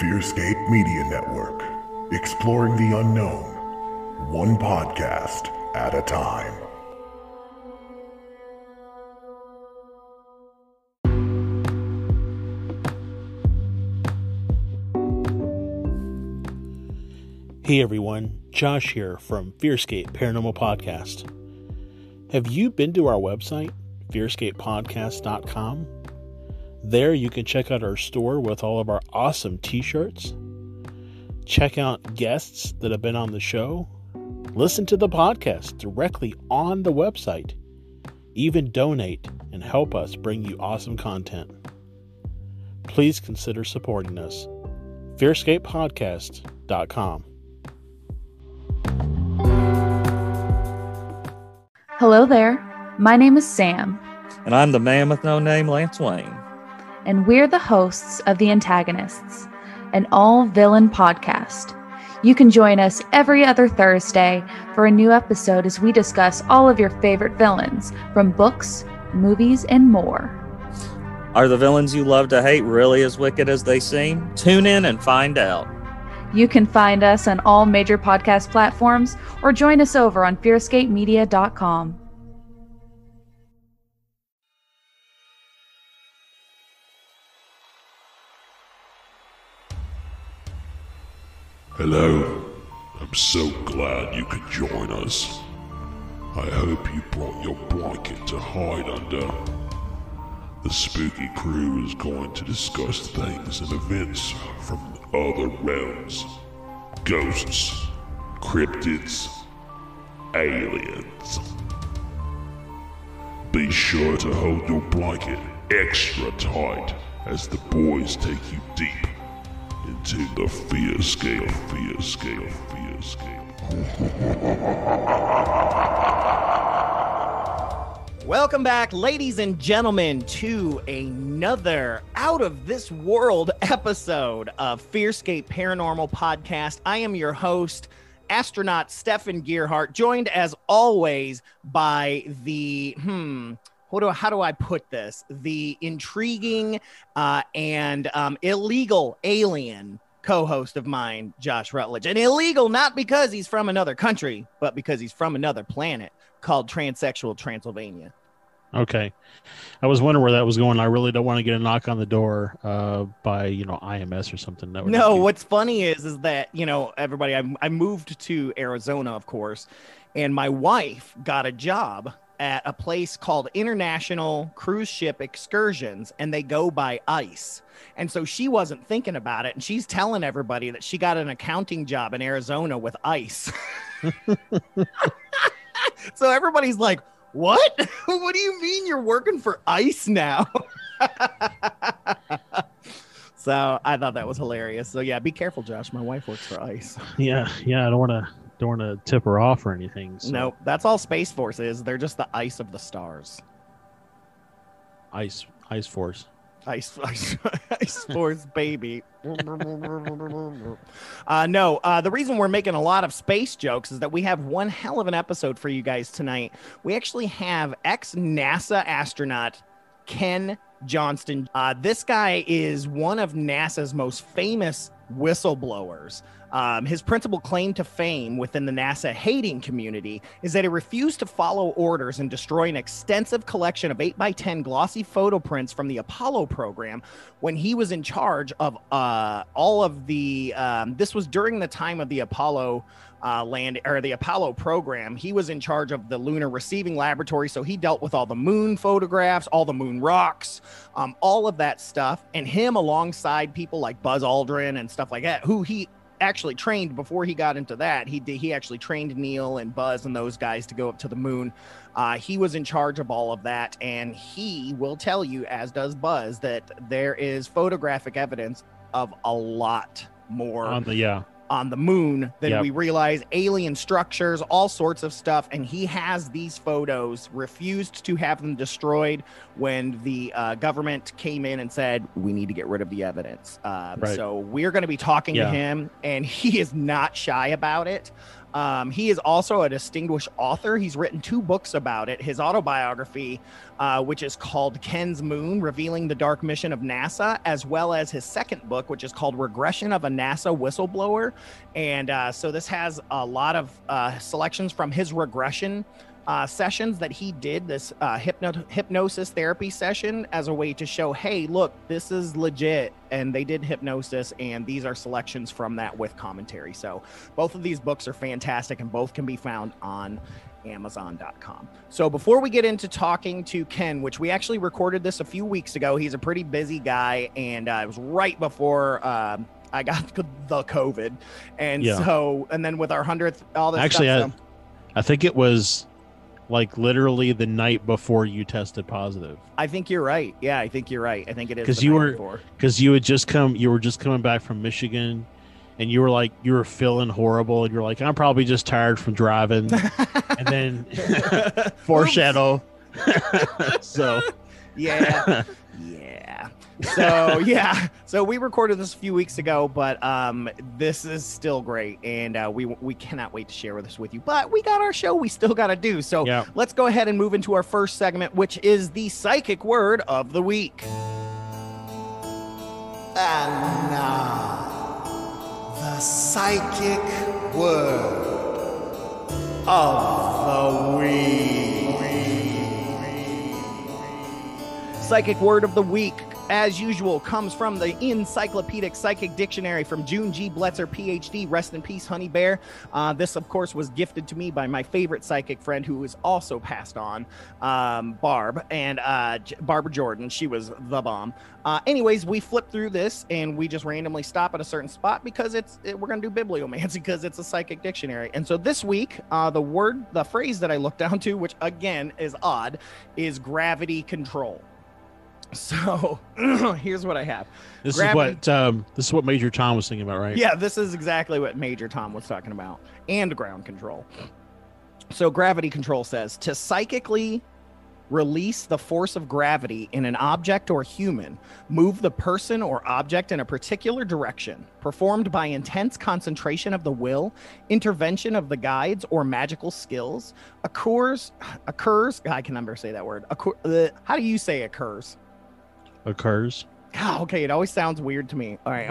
FearScape Media Network, exploring the unknown, one podcast at a time. Hey everyone, Josh here from FearScape Paranormal Podcast. Have you been to our website, FearScapePodcast.com? There you can check out our store with all of our awesome t-shirts, check out guests that have been on the show, listen to the podcast directly on the website, even donate and help us bring you awesome content. Please consider supporting us. FearScapePodcast.com. Hello there, my name is Sam. And I'm the man with no name, Lance Wayne. And we're the hosts of The Antagonists, an all-villain podcast. You can join us every other Thursday for a new episode as we discuss all of your favorite villains from books, movies, and more. Are the villains you love to hate really as wicked as they seem? Tune in and find out. You can find us on all major podcast platforms or join us over on FearScapeMedia.com. Hello, I'm so glad you could join us. I hope you brought your blanket to hide under. The spooky crew is going to discuss things and events from other realms. Ghosts, cryptids, aliens. Be sure to hold your blanket extra tight as the boys take you deep into the FearScape. Welcome back, ladies and gentlemen, to another out-of-this-world episode of FearScape Paranormal Podcast. I am your host, Astronaut Stefan Gearhart, joined as always by the, how do I put this? The intriguing and illegal alien co-host of mine, Josh Rutledge. And illegal not because he's from another country, but because he's from another planet called Transsexual Transylvania. Okay. I was wondering where that was going. I really don't want to get a knock on the door by, IMS or something. No, what's funny is that, everybody, I moved to Arizona, of course, and my wife got a job at a place called International Cruise Ship Excursions, and they go by ICE. And so she wasn't thinking about it, and she's telling everybody that she got an accounting job in Arizona with ICE. So everybody's like, what? What do you mean you're working for ICE now? So I thought that was hilarious. So yeah, be careful, Josh. My wife works for ICE. Yeah. I don't want to tip her off or anything. So. No, that's all Space Force is. They're just the ice of the stars. Ice Force. Ice Force, baby. The reason we're making a lot of space jokes is that we have one hell of an episode for you guys tonight. We actually have ex-NASA astronaut Ken Johnston. This guy is one of NASA's most famous whistleblowers. His principal claim to fame within the NASA hating community is that he refused to follow orders and destroy an extensive collection of 8x10 glossy photo prints from the Apollo program when he was in charge of all of the, this was during the time of the Apollo the Apollo program. He was in charge of the lunar receiving laboratory. So he dealt with all the moon photographs, all the moon rocks, all of that stuff. And him alongside people like Buzz Aldrin and stuff like that, who he actually trained before he got into that. He actually trained Neil and Buzz and those guys to go up to the moon. He was in charge of all of that. And he will tell you, as does Buzz, that there is photographic evidence of a lot more on the moon than we realize, alien structures, all sorts of stuff. And he has these photos, refused to have them destroyed when the government came in and said, we need to get rid of the evidence. So we're going to be talking to him, and he is not shy about it. He is also a distinguished author. He's written 2 books about it. His autobiography, which is called Ken's Moon, Revealing the Dark Mission of NASA, as well as his second book, which is called Regression of a NASA Whistleblower. And so this has a lot of selections from his regression sessions that he did, this hypnosis therapy session, as a way to show, hey, look, this is legit, and they did hypnosis, and these are selections from that with commentary. So both of these books are fantastic, and both can be found on Amazon.com. So before we get into talking to Ken, which we actually recorded this a few weeks ago, he's a pretty busy guy, and it was right before I got the COVID, and so, and then with our 100th, all this actually stuff, I think it was like literally the night before you tested positive. I think you're right. Yeah, I think you're right. I think it is because you were just coming back from Michigan, and you were feeling horrible, and you're like, I'm probably just tired from driving, and then foreshadow. So yeah. So we recorded this a few weeks ago, but this is still great, and we cannot wait to share this with you. But we got our show we still got to do, so let's go ahead and move into our first segment, which is the psychic word of the week. And now, the psychic word of the week. Psychic word of the week, as usual, comes from the Encyclopedic Psychic Dictionary from June G. Bletzer, PhD. Rest in peace, Honey Bear. This, of course, was gifted to me by my favorite psychic friend, who is also passed on, Barb, and Barbara Jordan. She was the bomb. Anyways, we flipped through this, and we just randomly stop at a certain spot because we're going to do bibliomancy because it's a psychic dictionary. And so this week, the phrase that I looked down to, which again is odd, is gravity control. So here's what I have. This is what Major Tom was thinking about, right? Yeah, this is exactly what Major Tom was talking about. And ground control. So gravity control says to psychically release the force of gravity in an object or human, move the person or object in a particular direction, performed by intense concentration of the will, intervention of the guides or magical skills, occurs, I can never say that word. How do you say occurs? Occurs. Oh, okay, it always sounds weird to me. All right.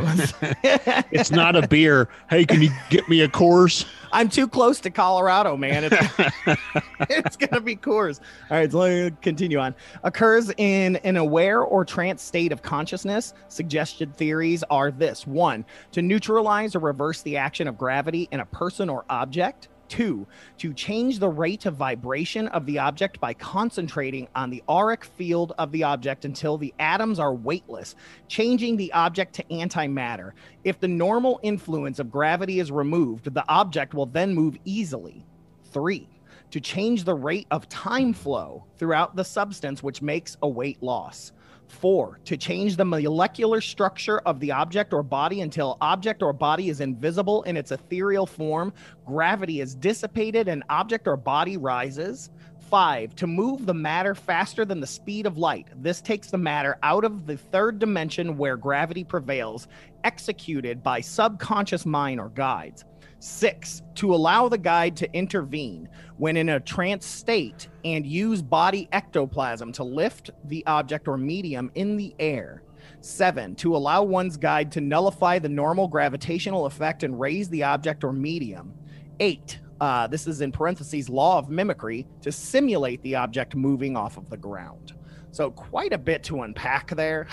It's not a beer. Hey, can you get me a Coors? I'm too close to Colorado, man. It's going to be Coors. All right, so let me continue on. Occurs in an aware or trance state of consciousness. Suggested theories are this. 1, to neutralize or reverse the action of gravity in a person or object. 2, to change the rate of vibration of the object by concentrating on the auric field of the object until the atoms are weightless, changing the object to antimatter. If the normal influence of gravity is removed, the object will then move easily. 3, to change the rate of time flow throughout the substance, which makes a weight loss. 4, to change the molecular structure of the object or body until object or body is invisible in its ethereal form, gravity is dissipated, and object or body rises. 5, to move the matter faster than the speed of light. This takes the matter out of the third dimension where gravity prevails, executed by subconscious mind or guides. 6, to allow the guide to intervene when in a trance state and use body ectoplasm to lift the object or medium in the air. 7, to allow one's guide to nullify the normal gravitational effect and raise the object or medium. 8, this is in parentheses, law of mimicry, to simulate the object moving off of the ground. So quite a bit to unpack there.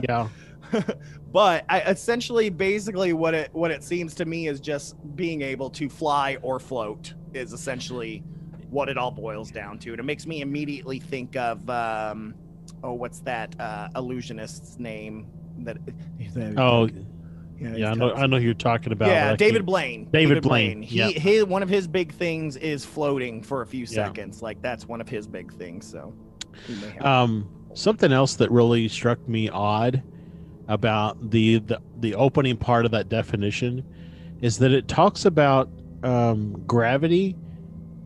Yeah. But essentially, basically, what it seems to me is just being able to fly or float is essentially what it all boils down to. And it makes me immediately think of what's that illusionist's name? I know who you're talking about. Yeah, David Blaine. David Blaine. He one of his big things is floating for a few seconds. Like that's one of his big things. So something else that really struck me odd about the opening part of that definition is that it talks about gravity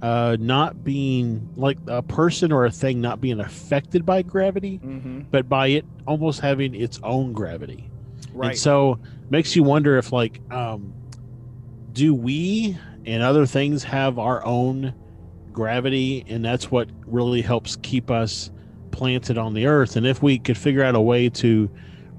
not being like a person or a thing not being affected by gravity, but by it almost having its own gravity. Right. And so makes you wonder if do we and other things have our own gravity, and that's what really helps keep us planted on the earth. And if we could figure out a way to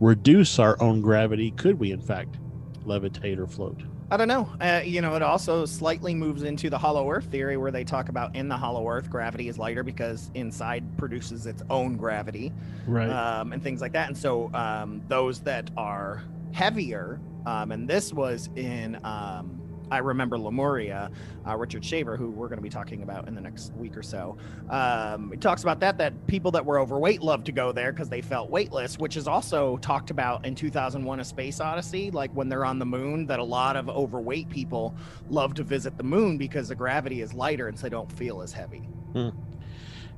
reduce our own gravity, could we in fact levitate or float? I don't know. It also slightly moves into the hollow earth theory, where they talk about in the hollow earth, gravity is lighter because inside produces its own gravity, right? And things like that. And so those that are heavier, and this was in I Remember Lemuria, Richard Shaver, who we're going to be talking about in the next week or so. It talks about that people that were overweight loved to go there because they felt weightless, which is also talked about in 2001: A Space Odyssey. Like when they're on the moon, that a lot of overweight people love to visit the moon because the gravity is lighter and so they don't feel as heavy.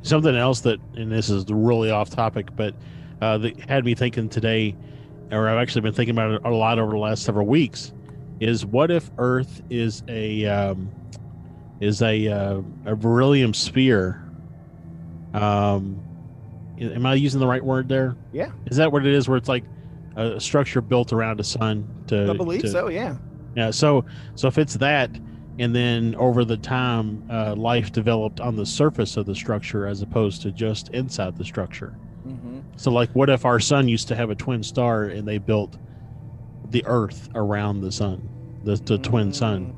Something else that, and this is really off topic, but that had me thinking today, or I've actually been thinking about it a lot over the last several weeks, is what if Earth is a beryllium sphere? Am I using the right word there? Yeah. Is that what it is? Where it's like a structure built around a sun? I believe so. Yeah. Yeah. So if it's that, and then over the time, life developed on the surface of the structure as opposed to just inside the structure. Mm-hmm. So like, what if our sun used to have a twin star and they built the Earth around the sun, the twin sun?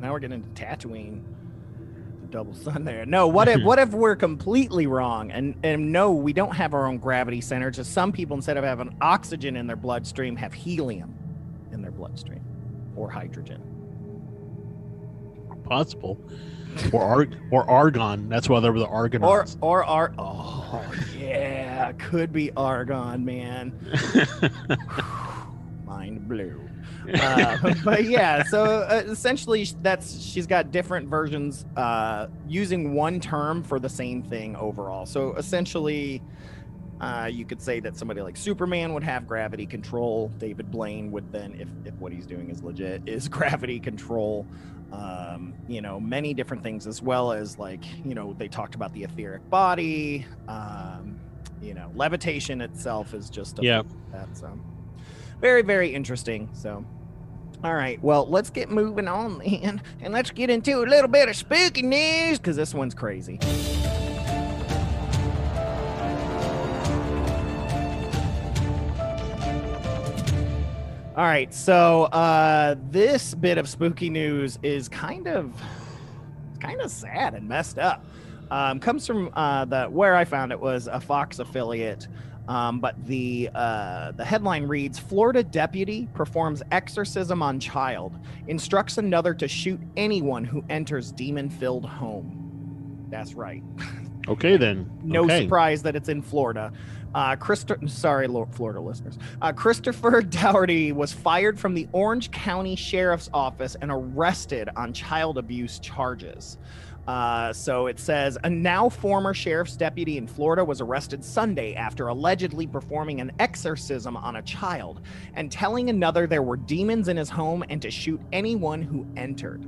Now we're getting into Tatooine, the double sun there. No, what if we're completely wrong, and no, we don't have our own gravity center? Just some people, instead of having oxygen in their bloodstream, have helium in their bloodstream, or hydrogen. Possible. Or argon. That's why they were the Argonauts. Oh yeah, could be argon, man. Mind blew. But yeah, so essentially she's got different versions using one term for the same thing overall. So essentially you could say that somebody like Superman would have gravity control. David Blaine would then, if what he's doing is legit, is gravity control. Many different things, as well as they talked about the etheric body. Levitation itself is just that's very, very interesting. So all right, well, let's get moving on then, and let's get into a little bit of spooky news, because this one's crazy. All right, so this bit of spooky news is kind of sad and messed up. Comes from where I found it was a Fox affiliate, but the headline reads: Florida deputy performs exorcism on child, instructs another to shoot anyone who enters demon-filled home. That's right. Okay, then. No surprise that it's in Florida. Florida listeners. Christopher Dougherty was fired from the Orange County Sheriff's Office and arrested on child abuse charges. So it says, a now former sheriff's deputy in Florida was arrested Sunday after allegedly performing an exorcism on a child and telling another there were demons in his home and to shoot anyone who entered.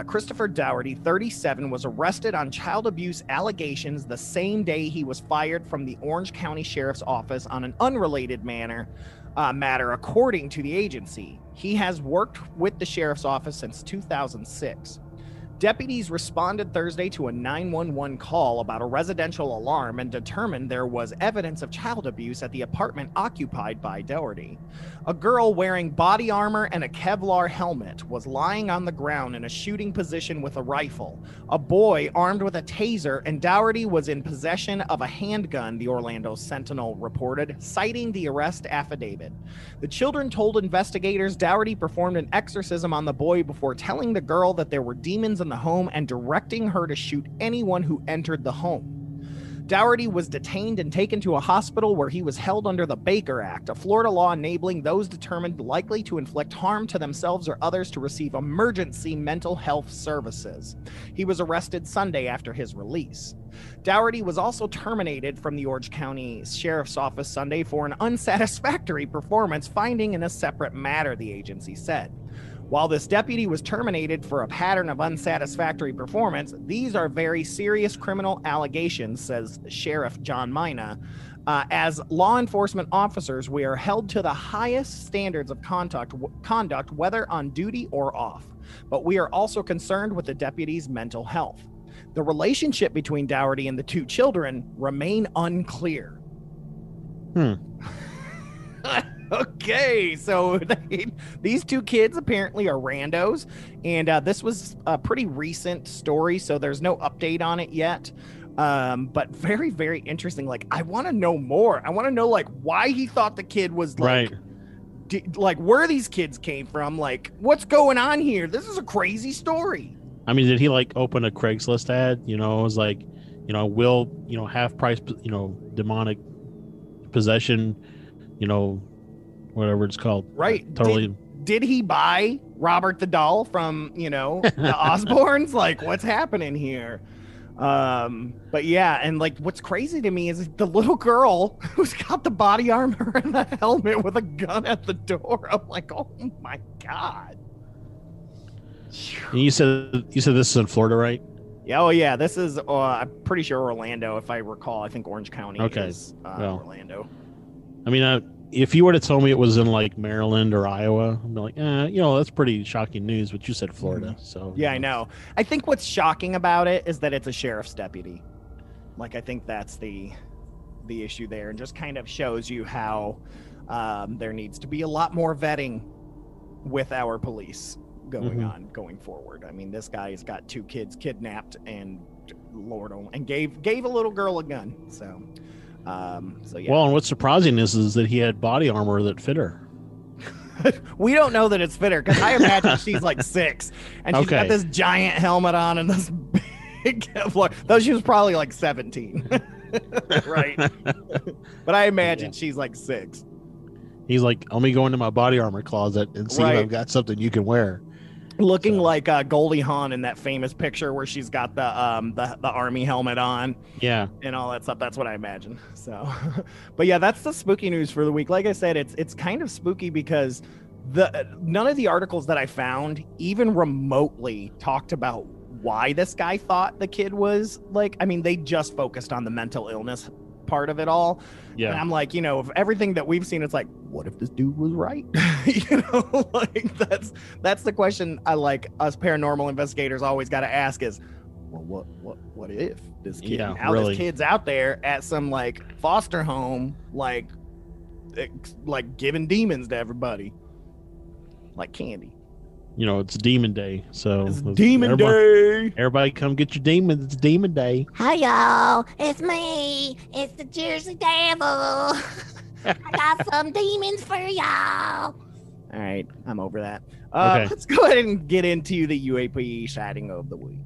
Christopher Dougherty, 37, was arrested on child abuse allegations the same day he was fired from the Orange County Sheriff's Office on an unrelated matter, according to the agency. He has worked with the sheriff's office since 2006. Deputies responded Thursday to a 911 call about a residential alarm and determined there was evidence of child abuse at the apartment occupied by Dougherty. A girl wearing body armor and a Kevlar helmet was lying on the ground in a shooting position with a rifle. A boy armed with a taser, and Dougherty was in possession of a handgun, the Orlando Sentinel reported, citing the arrest affidavit. The children told investigators Dougherty performed an exorcism on the boy before telling the girl that there were demons in the home and directing her to shoot anyone who entered the home. Dougherty was detained and taken to a hospital where he was held under the Baker Act, a Florida law enabling those determined likely to inflict harm to themselves or others to receive emergency mental health services. He was arrested Sunday after his release. Dougherty was also terminated from the Orange County Sheriff's Office Sunday for an unsatisfactory performance finding in a separate matter, the agency said. While this deputy was terminated for a pattern of unsatisfactory performance, these are very serious criminal allegations, says Sheriff John Mina. As law enforcement officers, we are held to the highest standards of conduct, whether on duty or off. But we are also concerned with the deputy's mental health. The relationship between Dougherty and the two children remain unclear. Okay, so these two kids apparently are randos, and this was a pretty recent story, so there's no update on it yet. But very, very interesting. Like, I want to know more. I want to know, like, why he thought the kid was like, like where these kids came from. Like, what's going on here? This is a crazy story. I mean, did he like open a Craigslist ad? You know, it was like, you know, will, you know, half price, you know, demonic possession, you know, whatever it's called. Right. Totally. Did he buy Robert the doll from, you know, the Osbournes? Like, what's happening here? But yeah, and like what's crazy to me is the little girl who's got the body armor and the helmet with a gun at the door. I'm like, oh my God. And you said this is in Florida, right? Yeah, oh yeah, this is I'm pretty sure Orlando, if I recall. I think Orange County is Orlando. I mean, if you were to tell me it was in like Maryland or Iowa, I'm like, you know, that's pretty shocking news. But you said Florida, so yeah, I know. I think what's shocking about it is that it's a sheriff's deputy. Like, I think that's the issue there, and just kind of shows you how there needs to be a lot more vetting with our police going forward. I mean, this guy's got two kids kidnapped, and Lord only, and gave a little girl a gun. So yeah. Well, and what's surprising is that he had body armor that fit her. We don't know that it's fit her, because I imagine she's like 6, and she's got this giant helmet on and this big though she was probably like 17. Right. But I imagine she's like 6. He's like, let me go into my body armor closet and see if I've got something you can wear. Looking like Goldie Hawn in that famous picture where she's got the army helmet on, and all that stuff. That's what I imagine. So, but yeah, that's the spooky news for the week. Like I said, it's kind of spooky because none of the articles that I found even remotely talked about why this guy thought the kid was like. I mean, they just focused on the mental illness part of it all. Yeah. And I'm like, you know, of everything that we've seen, it's like, what if this dude was right? You know, like that's the question I like us paranormal investigators always got to ask is, well, what if this kid, this kid's out there at some like foster home, like giving demons to everybody like candy. You know, it's Demon Day, so it's Demon Day. Everybody come get your demons. It's Demon Day. Hi, y'all. It's me. It's the Jersey Devil. I got some demons for y'all. All right, I'm over that. Let's go ahead and get into the UAP sighting of the week.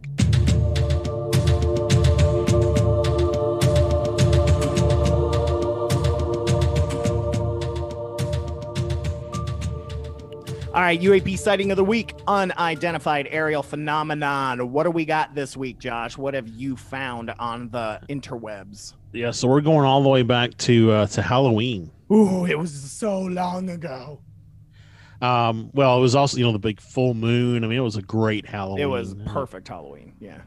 All right, UAP sighting of the week, unidentified aerial phenomenon. What do we got this week, Josh? What have you found on the interwebs? Yeah, so we're going all the way back to Halloween. Ooh, it was so long ago. Well, it was also, you know, the big full moon. I mean, it was a great Halloween. It was perfect Halloween, yeah.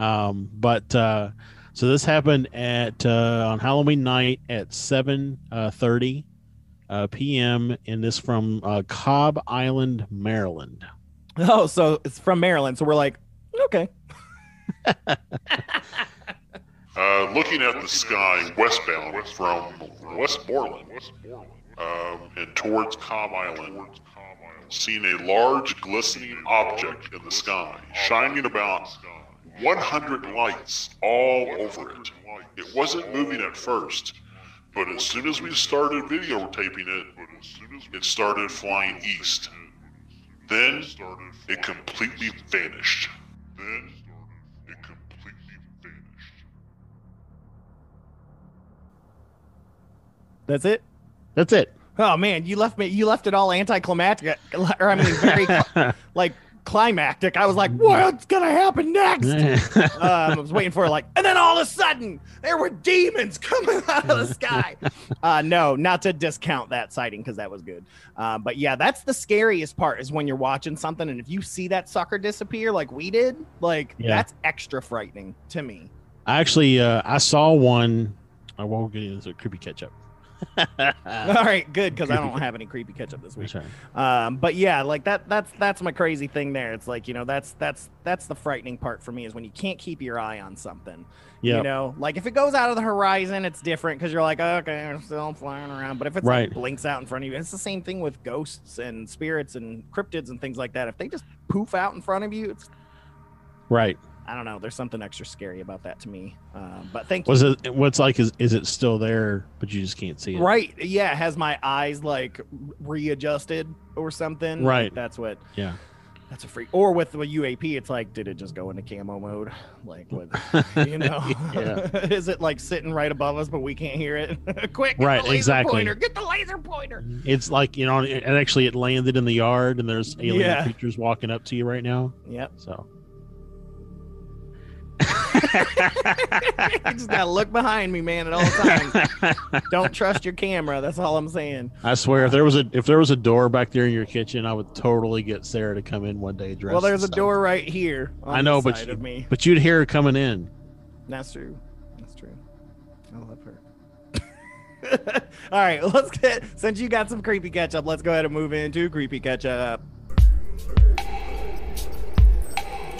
So this happened on Halloween night at 7:30 p.m. and this from Cobb Island, Maryland. Oh, so it's from Maryland. So we're like, okay. Looking at the sky westbound from Westmoreland and towards Cobb Island, seeing a large glistening object in the sky, shining about 100 lights all over it. It wasn't moving at first, but as soon as we started videotaping it, it started flying east. Then it completely vanished. That's it? That's it. Oh man, you left it all anticlimactic, or I mean very like climactic. I was like, what's gonna happen next? I was waiting for it, like, and then all of a sudden there were demons coming out of the sky. No, not to discount that sighting, because that was good. But yeah, that's the scariest part, is when you're watching something and if you see that sucker disappear like we did, like that's extra frightening to me. I actually I saw one. I won't get into a creepy catch up. All right, good, because I don't have any creepy ketchup this week. Right. But yeah, like that's my crazy thing there. It's like, that's the frightening part for me, is when you can't keep your eye on something. Yeah. Like if it goes out of the horizon, it's different because you're like, okay, I'm still flying around. But if it's like blinks out in front of you, it's the same thing with ghosts and spirits and cryptids and things like that. If they just poof out in front of you, it's right. I don't know. There's something extra scary about that to me. But thank you. Is it still there, but you just can't see it? Right. Yeah. It has my eyes like readjusted or something. Right. That's what. Yeah. That's a freak. Or with the UAP, it's like, did it just go into camo mode? Like, what, is it like sitting right above us, but we can't hear it? Quick. Get right. the laser Exactly. Pointer. Get the laser pointer. It's like, and actually it landed in the yard and there's alien creatures walking up to you right now. Yep. So. You just gotta look behind me, man, at all times. Don't trust your camera. That's all I'm saying. I swear, if there was a door back there in your kitchen, I would totally get Sarah to come in one day dressed. Well, there's a door right here. I know, but you'd hear her coming in. That's true. I love her. All right, since you got some creepy ketchup, let's go ahead and move into creepy ketchup.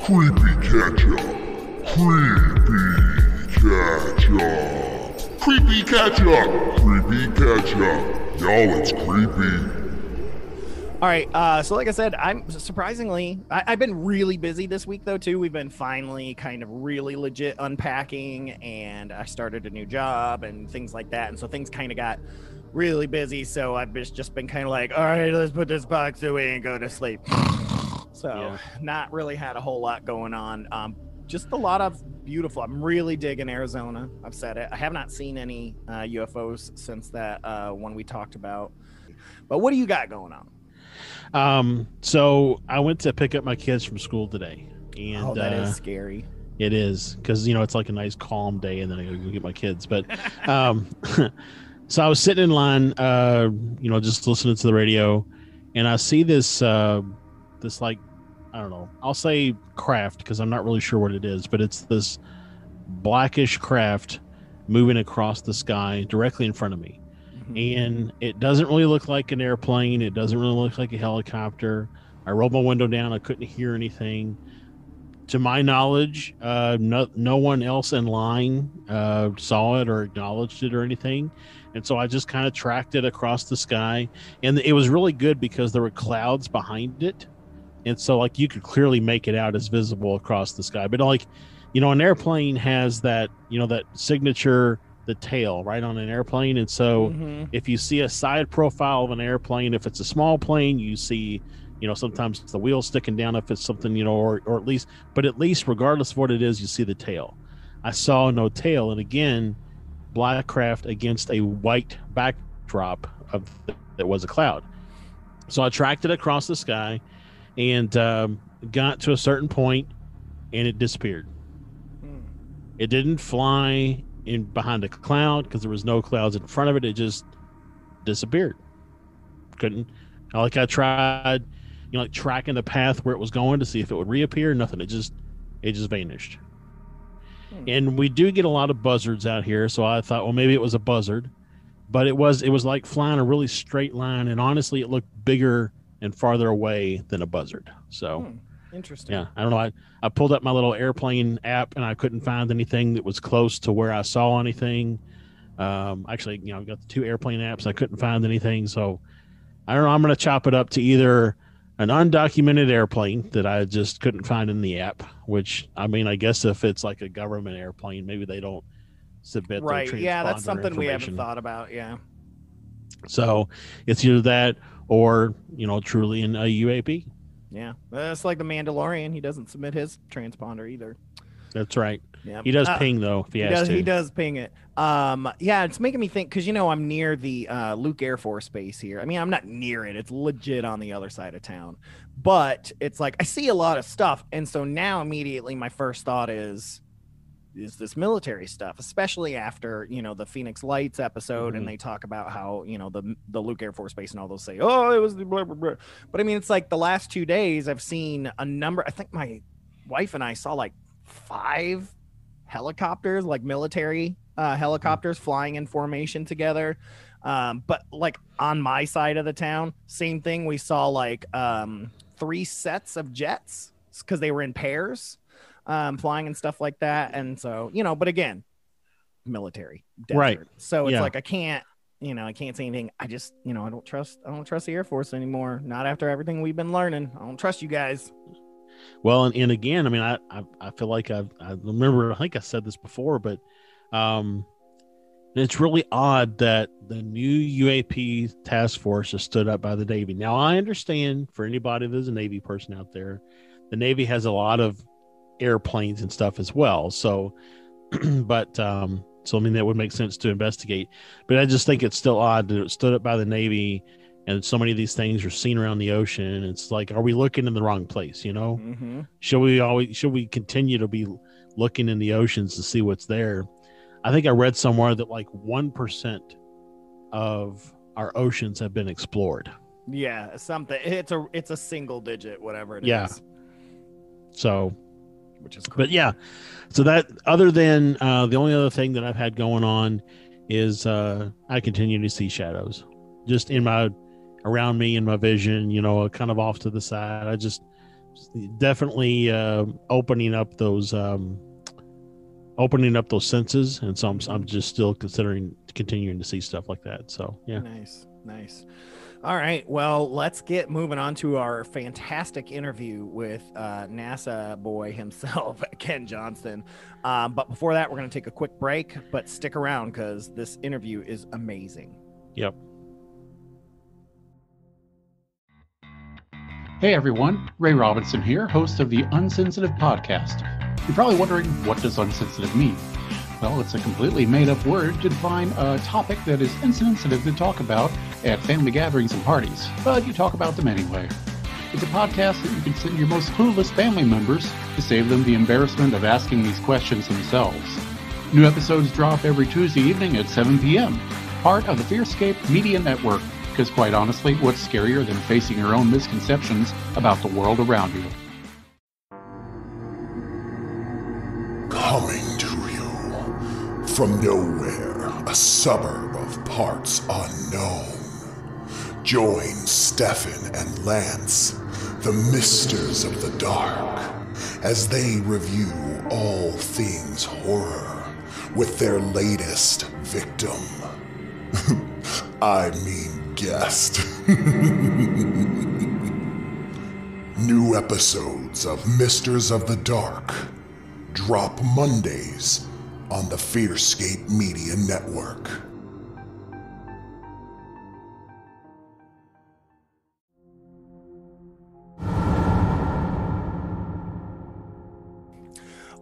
Creepy ketchup. Creepy ketchup. Y'all, it's creepy. All right, so like I said, I'm surprisingly, I've been really busy this week though too. We've been finally kind of really legit unpacking, and I started a new job and things like that, and so things kind of got really busy. So I've just been kind of like, all right, let's put this box away and go to sleep. So not really had a whole lot going on. Just a lot of beautiful. I'm really digging Arizona. I've said it. I have not seen any UFOs since that one we talked about. But what do you got going on? So I went to pick up my kids from school today, and that is scary. It is, because it's like a nice calm day, and then I gotta go get my kids. But so I was sitting in line, just listening to the radio, and I see this like, I don't know, I'll say craft because I'm not really sure what it is, but it's this blackish craft moving across the sky directly in front of me. And it doesn't really look like an airplane. It doesn't really look like a helicopter. I rolled my window down. I couldn't hear anything. To my knowledge, no one else in line saw it or acknowledged it or anything. And so I just kind of tracked it across the sky. And it was really good because there were clouds behind it. And so like you could clearly make it out as visible across the sky. But like, an airplane has that, that signature, the tail right on an airplane. And so if you see a side profile of an airplane, if it's a small plane, you see, sometimes the wheel sticking down if it's something, or at least regardless of what it is, you see the tail. I saw no tail. And again, black craft against a white backdrop that was a cloud. So I tracked it across the sky and got to a certain point and it disappeared. It didn't fly in behind a cloud because there was no clouds in front of it. It just disappeared. Couldn't. I tried, like tracking the path where it was going to see if it would reappear. Nothing. It just vanished. And we do get a lot of buzzards out here, so I thought, well, maybe it was a buzzard, but it was like flying a really straight line, and honestly, it looked bigger and farther away than a buzzard. So. Interesting. Yeah, I don't know. I pulled up my little airplane app and I couldn't find anything that was close to where I saw anything. Actually, I got the two airplane apps. I couldn't find anything. So I don't know. I'm going to chop it up to either an undocumented airplane that I just couldn't find in the app, which, I guess if it's like a government airplane, maybe they don't submit their transponder Yeah, that's something we haven't information. thought about. Yeah. So it's either that or, truly in a UAP. Yeah, that's like the Mandalorian. He doesn't submit his transponder either. That's right. Yeah, he does ping though. If he has to. He does ping it. Yeah, it's making me think because I'm near the Luke Air Force Base here. I'm not near it. It's legit on the other side of town. But it's like I see a lot of stuff, and so now immediately my first thought is this military stuff, especially after the Phoenix Lights episode, and they talk about how the Luke Air Force Base and all those say, oh, it was the blah, blah, blah. But it's like the last 2 days I've seen a number. I think my wife and I saw like 5 helicopters, like military helicopters flying in formation together. But like on my side of the town, same thing. We saw like 3 sets of jets because they were in pairs, flying and stuff like that. And so, but again, military, desert. Right. So it's like I can't say anything. I just, I don't trust the Air Force anymore. Not after everything we've been learning. I don't trust you guys. Well, and again, I mean, I feel like I remember, I think I said this before, but it's really odd that the new UAP task force is stood up by the Navy. Now, I understand for anybody that's a Navy person out there, the Navy has a lot of airplanes and stuff as well. So, but, so I mean, that would make sense to investigate, but I just think it's still odd that it stood up by the Navy and so many of these things are seen around the ocean. It's like, are we looking in the wrong place? Mm-hmm. Should we continue to be looking in the oceans to see what's there? I think I read somewhere that like 1% of our oceans have been explored. Yeah, something. It's a single digit, whatever it is. Yeah. So, which is cool. But yeah, so that other than the only other thing that I've had going on is I continue to see shadows just around me in my vision, kind of off to the side. I just definitely opening up those senses, and so I'm just still continuing to see stuff like that. So yeah. Nice. All right, well, let's get moving on to our fantastic interview with NASA boy himself, Ken Johnston. But before that, we're going to take a quick break, but stick around because this interview is amazing. Yep. Hey everyone, Ray Robinson here, host of the Unsensitive Podcast. You're probably wondering, what does unsensitive mean? Well, it's a completely made-up word to define a topic that is insensitive to talk about at family gatherings and parties, but you talk about them anyway. It's a podcast that you can send your most clueless family members to save them the embarrassment of asking these questions themselves. New episodes drop every Tuesday evening at 7 p.m., part of the FearScape Media Network. Because quite honestly, what's scarier than facing your own misconceptions about the world around you? Coming to you from nowhere, a suburb of parts unknown. Join Stefan and Lance, the Misters of the Dark, as they review all things horror with their latest victim. I mean guest. New episodes of Misters of the Dark drop Mondays on the FearScape Media Network.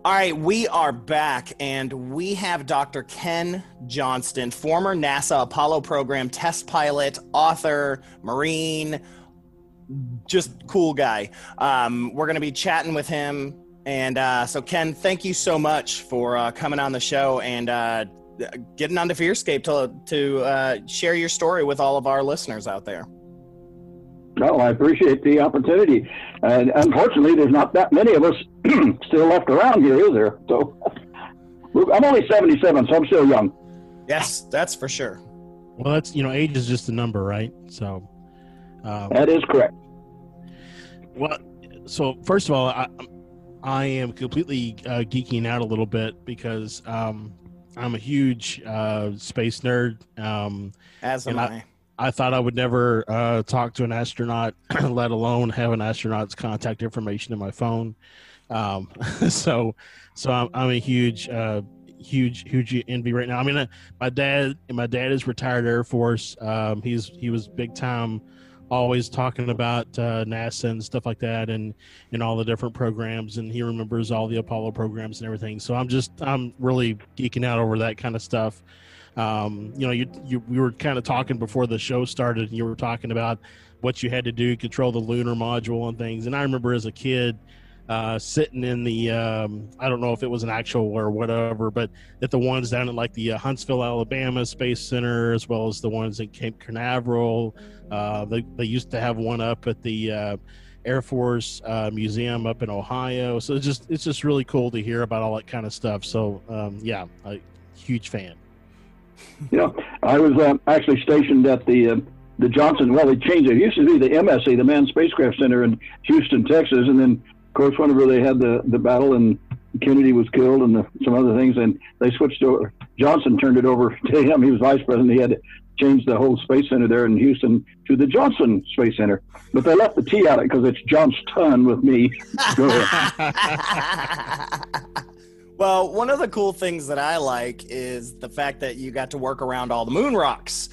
All right, we are back, and we have Dr. Ken Johnston, former NASA Apollo program test pilot, author, Marine, just cool guy. We're going to be chatting with him, and so Ken, thank you so much for coming on the show and getting on to FearScape to share your story with all of our listeners out there. No, I appreciate the opportunity. And unfortunately, there's not that many of us still left around here, is there? So I'm only 77, so I'm still young. Yes, that's for sure. Well, that's, age is just a number, right? So that is correct. Well, so first of all, I am completely geeking out a little bit because I'm a huge space nerd. As am I. I thought I would never talk to an astronaut, let alone have an astronaut's contact information in my phone. So I'm a huge envy right now. I mean, my dad is retired Air Force. He was big time, always talking about NASA and stuff like that, and all the different programs, and he remembers all the Apollo programs and everything. So I'm really geeking out over that kind of stuff. We were kind of talking before the show started, and you were talking about what you had to do to control the lunar module and things. And I remember as a kid sitting in the, I don't know if it was an actual or whatever, but at the ones down at like the Huntsville, Alabama Space Center, as well as the ones at Cape Canaveral. They used to have one up at the Air Force Museum up in Ohio. So it's just really cool to hear about all that kind of stuff. So, a huge fan. You know, I was actually stationed at the Johnson. Well, they changed it. It used to be the MSC, the Manned Spacecraft Center in Houston, Texas, and then of course whenever they had the battle and Kennedy was killed and some other things, and they switched over. Johnson turned it over to him. He was vice president. He had to change the whole space center there in Houston to the Johnson Space Center. But they left the T out of it because it's Johnston with me. Go ahead. Well, one of the cool things that I like is the fact that you got to work around all the moon rocks,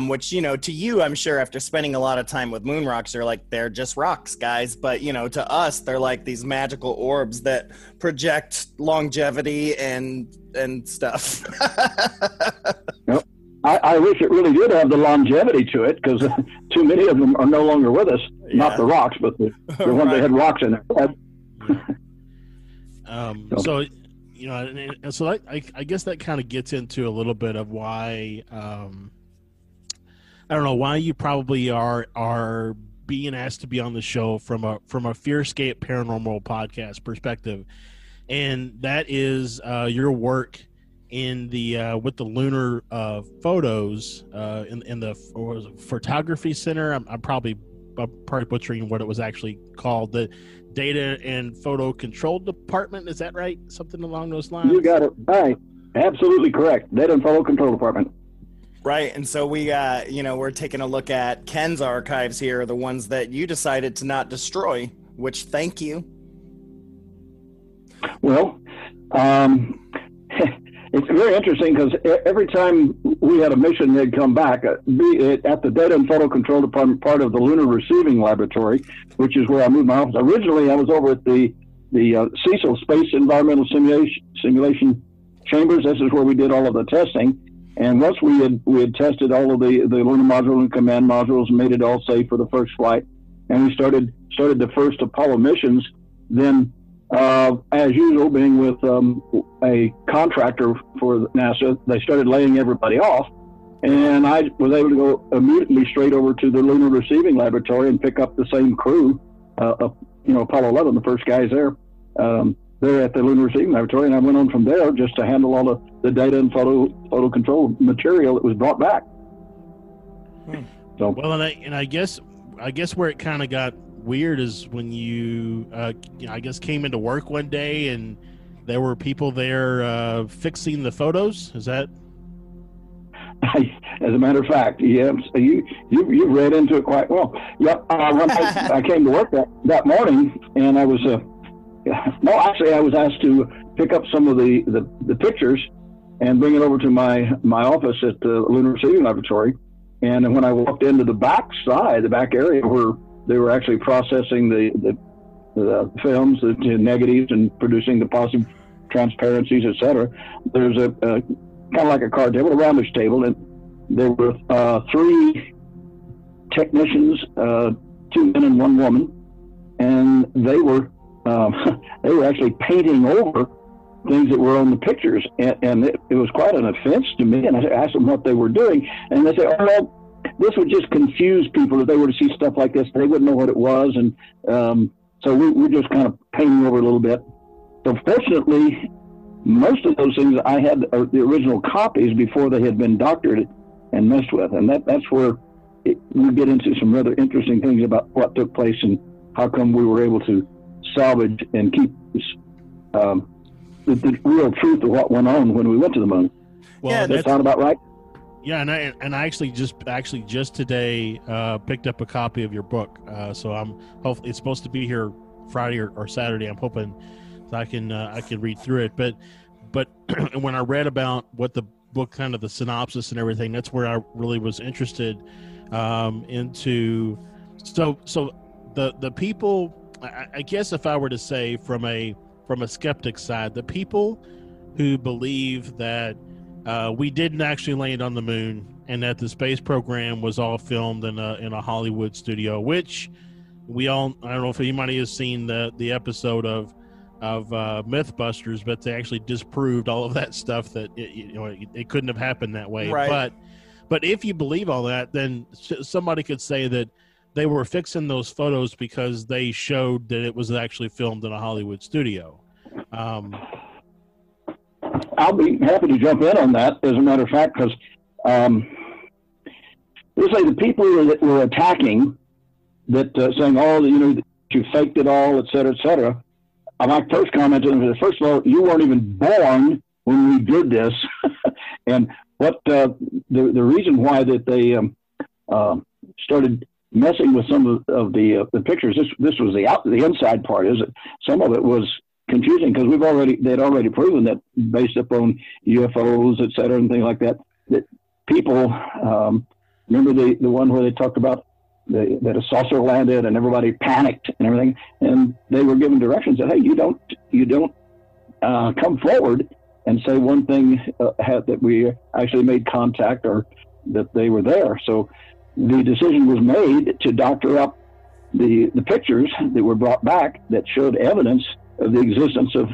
which, you know, to you, I'm sure after spending a lot of time with moon rocks, you're like, they're just rocks, guys. But, you know, to us, they're like these magical orbs that project longevity and stuff. Yep. I wish it really did have the longevity to it, because too many of them are no longer with us. Yeah. Not the rocks, but the ones that had rocks in it. So, you know, and so I guess that kind of gets into a little bit of why, I don't know, why you probably are being asked to be on the show from a FearScape Paranormal Podcast perspective. And that is your work in the with the lunar photos in the photography center. I'm probably butchering what it was actually called, the data and photo control department. Is that right? Something along those lines? You got it right. Absolutely correct. Data and photo control department. Right. And so we you know, we're taking a look at Ken's archives here, the ones that you decided to not destroy, which thank you. Well, it's very interesting because every time we had a mission, they'd come back. Be it at the Data and Photo Control Department, part of the Lunar Receiving Laboratory, which is where I moved my office. Originally, I was over at the Cecil Space Environmental Simulation Chambers. This is where we did all of the testing. And once we had tested all of the lunar module and command modules and made it all safe for the first flight, and we started the first Apollo missions, then as usual, being with a contractor for NASA, they started laying everybody off, and I was able to go immediately straight over to the Lunar Receiving Laboratory and pick up the same crew, Apollo 11, the first guys there at the Lunar Receiving Laboratory, and I went on from there just to handle all of the data and photo control material that was brought back. So, well, and I guess where it kind of got weird is when you I guess came into work one day and there were people there fixing the photos. Is that? As a matter of fact, yeah. So you read into it quite well. Yep. When I came to work that morning, and I was I was asked to pick up some of the pictures and bring it over to my office at the Lunar Receiving Laboratory. And when I walked into the back area where they were actually processing the films, the negatives, and producing the positive transparencies, etc. There's a kind of like a card table, a rounders table, and there were 3 technicians, 2 men and 1 woman, and they were actually painting over things that were on the pictures, and it was quite an offense to me. And I asked them what they were doing, and they said, "Oh, well, this would just confuse people if they were to see stuff like this. They wouldn't know what it was." And so we're just kind of painting over a little bit. So fortunately, most of those things I had the original copies before they had been doctored and messed with. And that's where we get into some rather interesting things about what took place and how come we were able to salvage and keep the real truth of what went on when we went to the moon. Well, yeah, that sound about right? Yeah, and I actually just today picked up a copy of your book. So hopefully it's supposed to be here Friday or Saturday. I'm hoping I can read through it. But when I read about what the book, kind of the synopsis and everything, that's where I really was interested into. So the people, I guess if I were to say from a skeptic side, the people who believe that we didn't actually land on the moon and that the space program was all filmed in a Hollywood studio, which I don't know if anybody has seen the episode of Mythbusters, but they actually disproved all of that stuff, that it couldn't have happened that way. Right. But if you believe all that, then somebody could say that they were fixing those photos because they showed that it was actually filmed in a Hollywood studio. I'll be happy to jump in on that, as a matter of fact, because let's say the people that were attacking, that saying, oh, you know, you faked it all, et cetera, my first comment to them was, first of all, you weren't even born when we did this. And what the reason why that they started messing with some of the pictures, this was the inside part, is that some of it was confusing, because they'd already proven that, based upon UFOs, et cetera, and things like that, that people, remember the one where they talked about that a saucer landed and everybody panicked and everything, and they were given directions that, hey, you don't come forward and say one thing that we actually made contact or that they were there. So the decision was made to doctor up the pictures that were brought back that showed evidence of the existence of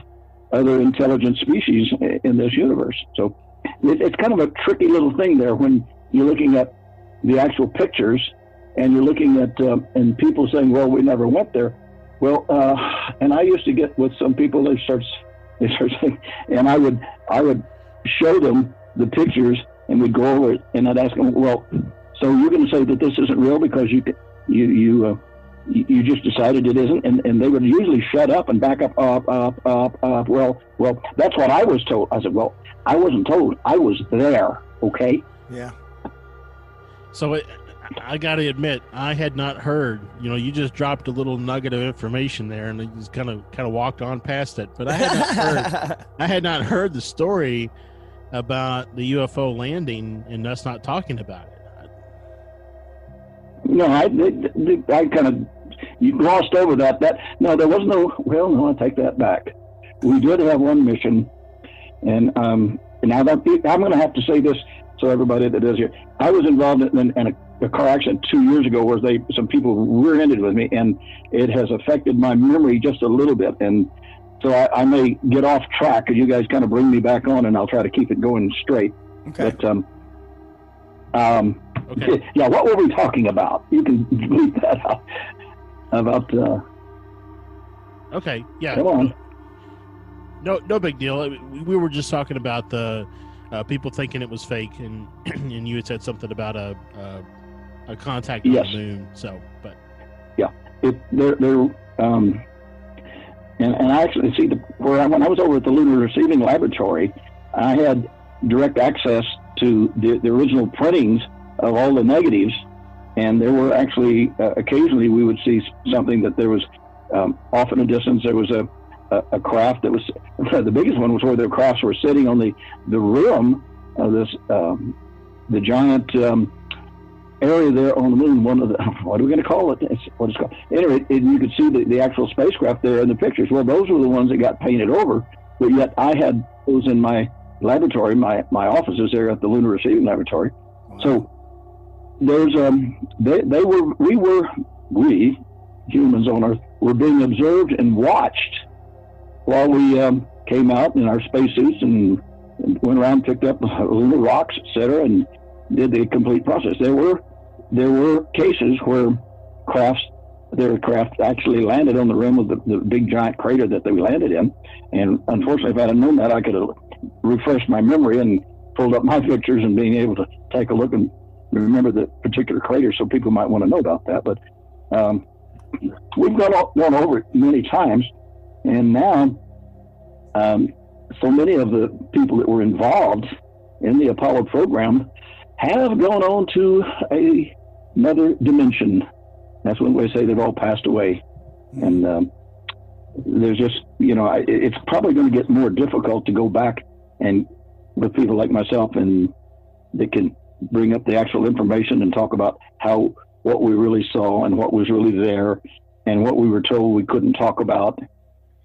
other intelligent species in this universe. So it's kind of a tricky little thing there when you're looking at the actual pictures and you're looking at and people saying, well, we never went there. Well, and I used to get with some people, they start saying, and I would show them the pictures and we'd go over it, and I'd ask them, well, so you're going to say that this isn't real because you just decided it isn't? And they would usually shut up and back up. Well, that's what I was told. I said, well, I wasn't told. I was there. Okay. Yeah. So I got to admit, I had not heard. You know, you just dropped a little nugget of information there, and I just kind of walked on past it. But I had not heard the story about the UFO landing and us not talking about it. No, I kind of, you glossed over that. No, there was no. Well, no, I take that back. We did have one mission, and now that I'm going to have to say this so everybody that is here. I was involved in a car accident 2 years ago where some people rear-ended with me, and it has affected my memory just a little bit, and so I may get off track, and you guys kind of bring me back on, and I'll try to keep it going straight. Okay. But okay. Yeah, what were we talking about? You can leave that out. About okay, yeah. Come on. No big deal. We were just talking about the people thinking it was fake, and and you had said something about a contact on the moon. So, but yeah, and I actually see when I was over at the Lunar Receiving Laboratory, I had direct access to the original printings of all the negatives, and there were actually occasionally we would see something that there was off in a distance. There was a craft that was the biggest one was where the crafts were sitting on the rim of this the giant area there on the moon. One of the, what are we going to call it? What it's called. Anyway, you could see the actual spacecraft there in the pictures. Well, those were the ones that got painted over, but yet I had those in my laboratory, my offices there at the Lunar Receiving Laboratory. Wow. So there's we humans on Earth were being observed and watched while we came out in our spacesuits and went around, picked up lunar rocks, etc., and did the complete process. There were cases where their craft actually landed on the rim of the big giant crater that they landed in, and unfortunately, if I had known that, I could have refreshed my memory and pulled up my pictures and being able to take a look and remember the particular crater, so people might want to know about that. But we've gone over it many times, and now so many of the people that were involved in the Apollo program have gone on to another dimension. That's when we say they've all passed away. And there's just, it's probably going to get more difficult to go back and with people like myself, and they can bring up the actual information and talk about what we really saw and what was really there and what we were told we couldn't talk about.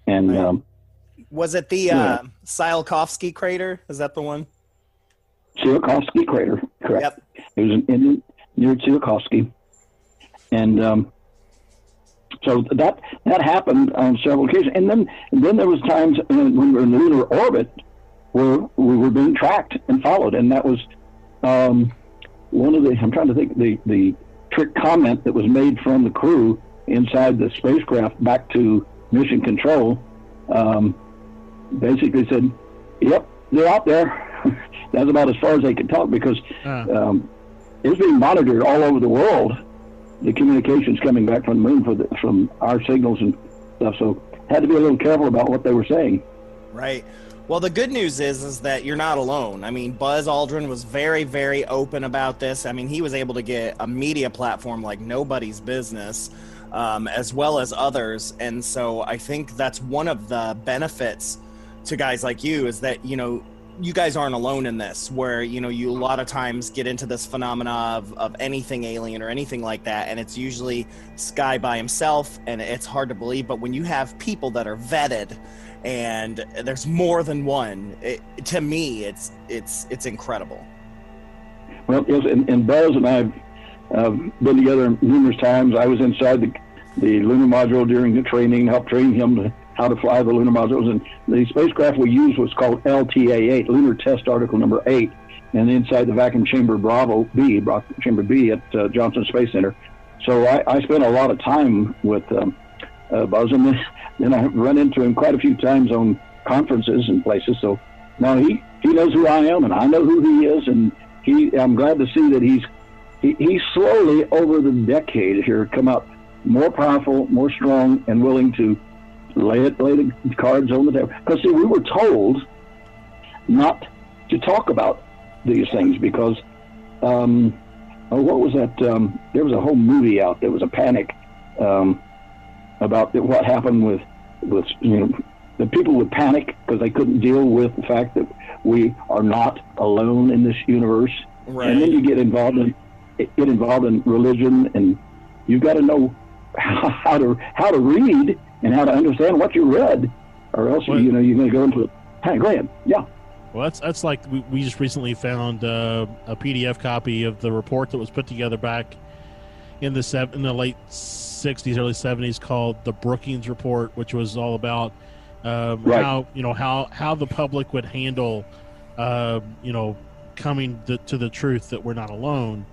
And was it the Tsiolkovsky crater? Is that the one? Tsiolkovsky crater, correct. Yep. It was near Tsiolkovsky. And so that happened on several occasions. And then there was times when we were in the lunar orbit where we were being tracked and followed. And that was one of I'm trying to think, the trick comment that was made from the crew inside the spacecraft back to mission control, basically said, yep, they're out there. That's about as far as they can talk because it's being monitored all over the world. The communications coming back from the moon from our signals and stuff. So had to be a little careful about what they were saying. Right. Well, the good news is that you're not alone. I mean, Buzz Aldrin was very, very open about this. I mean, he was able to get a media platform like nobody's business, as well as others. And so I think that's one of the benefits to guys like you is that, you guys aren't alone in this, where, you a lot of times get into this phenomena of anything alien or anything like that. And it's usually this guy by himself and it's hard to believe. But when you have people that are vetted, and there's more than one, to me, it's incredible. Well, yes, and Buzz and I have been together numerous times. I was inside the lunar module during the training, helped train him how to fly the lunar modules. And the spacecraft we used was called LTA-8, Lunar Test Article Number 8, and inside the vacuum chamber Chamber B at Johnson Space Center. So I spent a lot of time with Buzz, and I've run into him quite a few times on conferences and places. So now he knows who I am, and I know who he is, and I'm glad to see that he's slowly over the decade here come up more powerful, more strong, and willing to lay the cards on the table. Because see, we were told not to talk about these things because what was that? There was a whole movie out. There was a panic about what happened with the people would panic because they couldn't deal with the fact that we are not alone in this universe. Right. And then you get involved in religion, and you've got to know how to read and how to understand what you read, or else you're going to go into it. Hey, go ahead. Yeah. Well, that's like we just recently found a PDF copy of the report that was put together back in the late 60s, early 70s, called the Brookings Report, which was all about how the public would handle coming to the truth that we're not alone.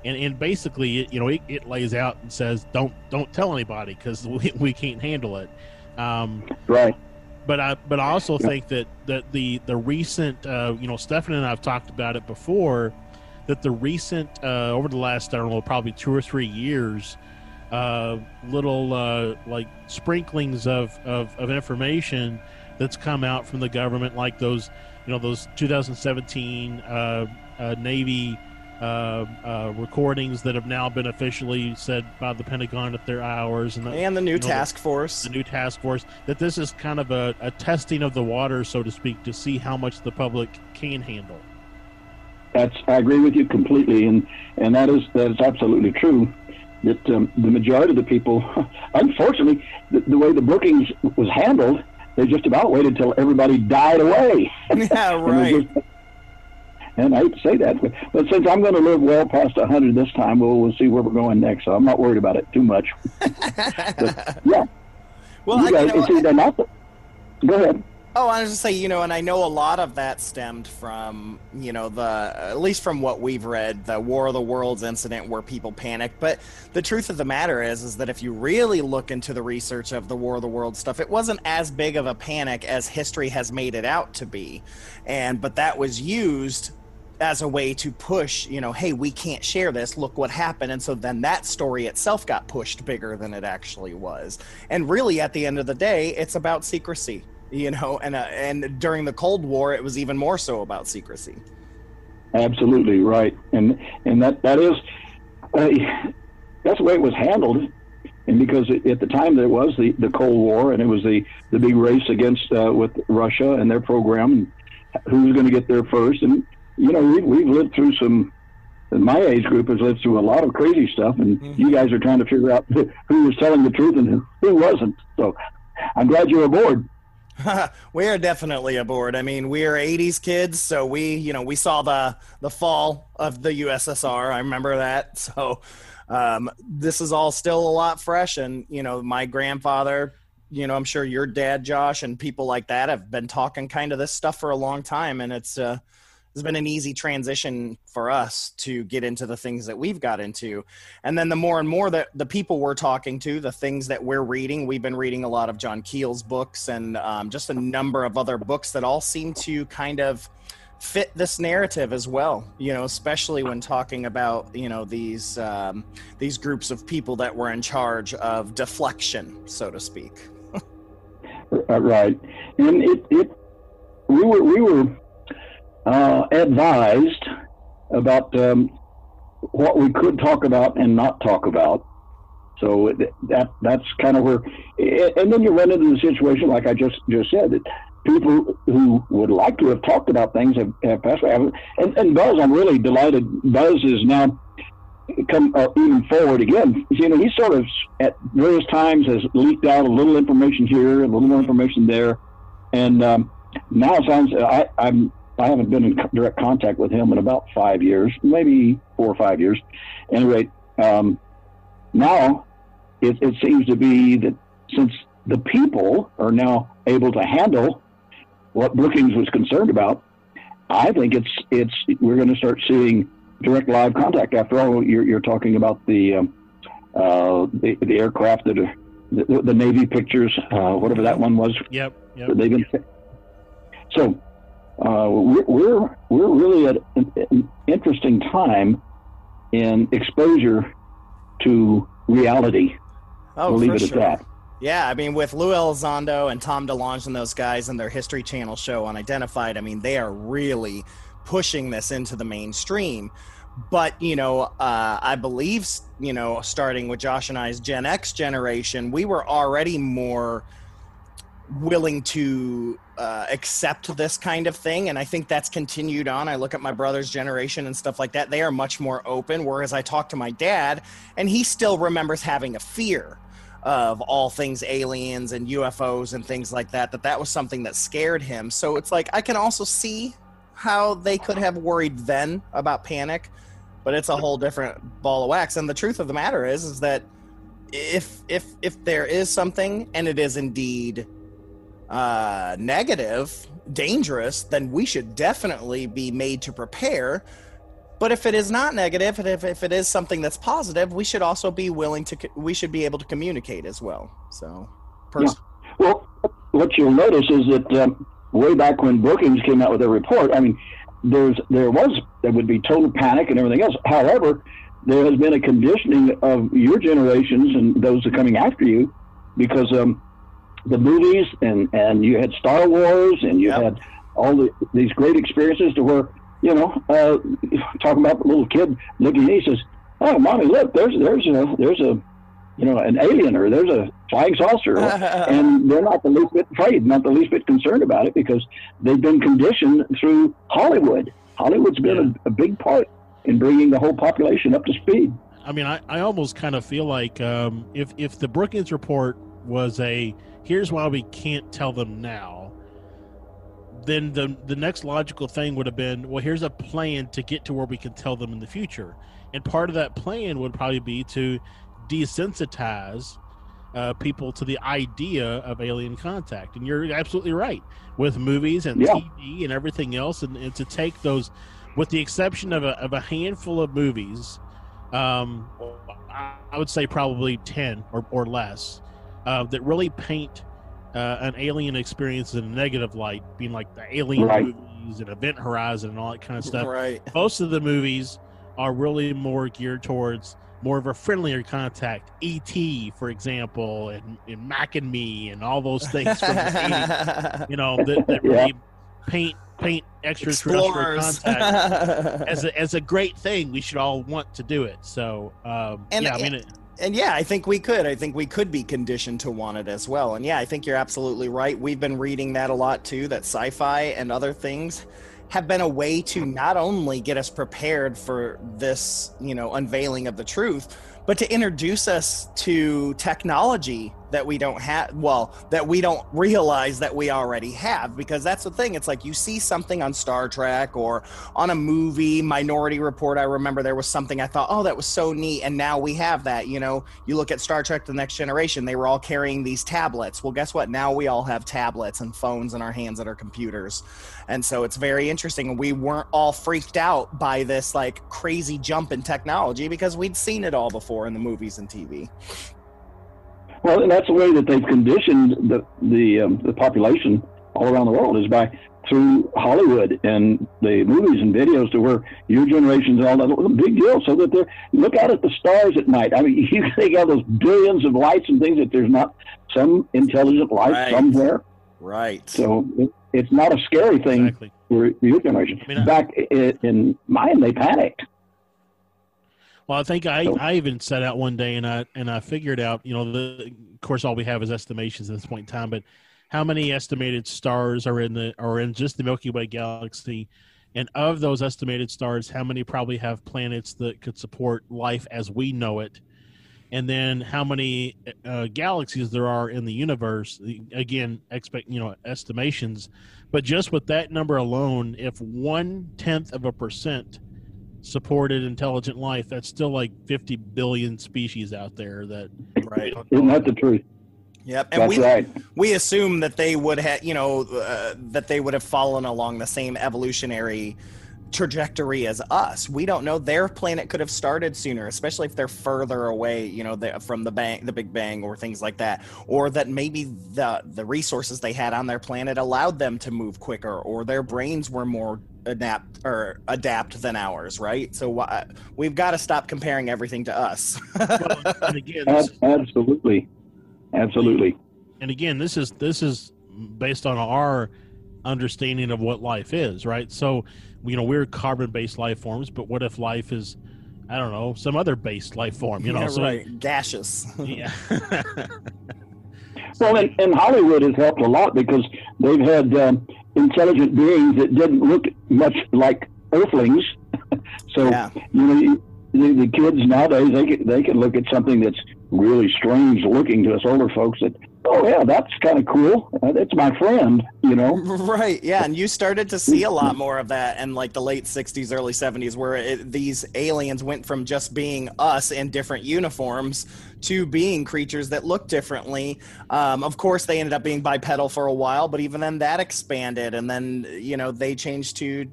And basically, it lays out and says, don't tell anybody because we can't handle it. Right. But I also think that the recent, Stefan and I have talked about it before, that the recent, over the last, I don't know, probably 2 or 3 years, little like sprinklings of information that's come out from the government, like those 2017 Navy recordings that have now been officially said by the Pentagon at their hours, and the new task force. The new task force. That this is kind of a testing of the water, so to speak, to see how much the public can handle. I agree with you completely, and that is absolutely true. That the majority of the people, unfortunately, the way the Brookings was handled, they just about waited till everybody died away. Yeah, right. And I hate to say that, but since I'm going to live well past 100 this time, we'll see where we're going next. So I'm not worried about it too much. But, yeah. Well, go ahead. Oh, I was just say, and I know a lot of that stemmed from, at least from what we've read, the War of the Worlds incident where people panicked. But the truth of the matter is that if you really look into the research of the War of the Worlds stuff, it wasn't as big of a panic as history has made it out to be. But that was used as a way to push, hey, we can't share this, look what happened. And so then that story itself got pushed bigger than it actually was. And really, at the end of the day, it's about secrecy. And during the Cold War, it was even more so about secrecy. Absolutely right, and that is that's the way it was handled, and because at the time there was the Cold War, and it was the big race against with Russia and their program, and who was going to get there first, and we've lived through some. My age group has lived through a lot of crazy stuff, and you guys are trying to figure out who was telling the truth and who wasn't. So I'm glad you're aboard. We are definitely aboard. I mean, we are 80s kids, so we saw the fall of the USSR. I remember that. So this is all still a lot fresh. And, my grandfather, I'm sure your dad, Josh, and people like that have been talking kind of this stuff for a long time. And it's has been an easy transition for us to get into the things that we've got into. And then the more and more that the people we're talking to, the things that we're reading, we've been reading a lot of John Keel's books and just a number of other books that all seem to kind of fit this narrative as well, you know, especially when talking about, you know, these groups of people that were in charge of deflection, so to speak. Right. And we were advised about what we could talk about and not talk about. So that's kind of where, and then you run into the situation like I just said, that people who would like to have talked about things have passed away. And Buzz, I'm really delighted. Buzz is now come even forward again. You know, he sort of at various times has leaked out a little information here, a little more information there, and now it sounds I haven't been in direct contact with him in about 5 years, maybe 4 or 5 years. Anyway, now it seems to be that since the people are now able to handle what Brookings was concerned about, I think we're going to start seeing direct live contact. After all, you're talking about the aircraft that are the Navy pictures, whatever that one was. Yep. They've been. So we're really at an interesting time in exposure to reality. Oh, we'll leave it sure. at that. Yeah, I mean, with Lou Elizondo and Tom DeLonge and those guys and their History Channel show Unidentified, I mean, they are really pushing this into the mainstream. But, you know, I believe, you know, starting with Josh and I's Gen X generation, we were already more willing to accept this kind of thing. And I think that's continued on. I look at my brother's generation and stuff like that. They are much more open. Whereas I talk to my dad and he still remembers having a fear of all things aliens and UFOs and things like that, that was something that scared him. So it's like, I can also see how they could have worried then about panic, but it's a whole different ball of wax. And the truth of the matter is that if there is something and it is indeed negative, dangerous, then we should definitely be made to prepare. But if it is not negative, and if it is something that's positive, we should also be we should be able to communicate as well. So, yeah. Well, what you'll notice is that way back when Brookings came out with their report, I mean, there would be total panic and everything else. However, there has been a conditioning of your generations and those that are coming after you, because the movies and you had Star Wars and you had all these great experiences to where, you know, talking about the little kid looking at me, he says, "Oh, mommy, look, there's a you know, an alien, or there's a flying saucer," and they're not the least bit afraid, not the least bit concerned about it, because they've been conditioned through Hollywood. Hollywood's been a big part in bringing the whole population up to speed. I mean, I almost kind of feel like if the Brookings report was here's why we can't tell them now, then the next logical thing would have been, well, here's a plan to get to where we can tell them in the future. And part of that plan would probably be to desensitize people to the idea of alien contact. And you're absolutely right, with movies and TV and everything else, and to take those, with the exception of a handful of movies, I would say probably 10 or less, that really paint an alien experience in a negative light, being like the Alien movies and Event Horizon and all that kind of stuff. Right. Most of the movies are really more geared towards more of a friendlier contact. E.T., for example, and Mac and Me and all those things from the 80s, you know, that really paint extraterrestrial contact as a great thing. We should all want to do it. So, I think we could. I think we could be conditioned to want it as well. And yeah, I think you're absolutely right. We've been reading that a lot too, that sci-fi and other things have been a way to not only get us prepared for this, you know, unveiling of the truth, but to introduce us to technology that we don't have, well, that we don't realize that we already have, because that's the thing. It's like you see something on Star Trek or on a movie, Minority Report. I remember there was something I thought, oh, that was so neat. And now we have that, you know, you look at Star Trek, The Next Generation, they were all carrying these tablets. Well, guess what? Now we all have tablets and phones in our hands that are computers. And so it's very interesting. We weren't all freaked out by this like crazy jump in technology because we'd seen it all before in the movies and TV. Well, and that's the way that they've conditioned the population all around the world, is through Hollywood and the movies and videos, to where your generations and all that, a big deal. So that look out at the stars at night. I mean, you think of those billions of lights and things, that there's not some intelligent life somewhere. Right. So it's not a scary thing for your generation. I mean, back in mine, they panicked. Well, I think I even set out one day and I figured out, you know, of course all we have is estimations at this point in time, but how many estimated stars are in just the Milky Way galaxy, and of those estimated stars, how many probably have planets that could support life as we know it, and then how many galaxies there are in the universe. Again, estimations, but just with that number alone, if 0.1% supported intelligent life, that's still like 50 billion species out there that Isn't that the truth? Yep. And we assume that they would have, that they would have fallen along the same evolutionary trajectory as us. We don't know. Their planet could have started sooner, especially if they're further away, from the Big Bang or things like that, or that maybe the resources they had on their planet allowed them to move quicker, or their brains were more adapt than ours, right? So we've got to stop comparing everything to us. Well, and again, absolutely. And again, this is based on our understanding of what life is, right? So, we're carbon-based life forms, but what if life is, I don't know, some other based life form? Gaseous. Yeah. Well, and Hollywood has helped a lot, because they've had intelligent beings that didn't look much like Earthlings. So, the kids nowadays, they can look at something that's really strange looking to us older folks, that, oh yeah, that's kind of cool. That's my friend, Right, yeah, and you started to see a lot more of that in like the late 60s, early 70s, where these aliens went from just being us in different uniforms to being creatures that look differently. Of course, they ended up being bipedal for a while, but even then that expanded, and then, they changed to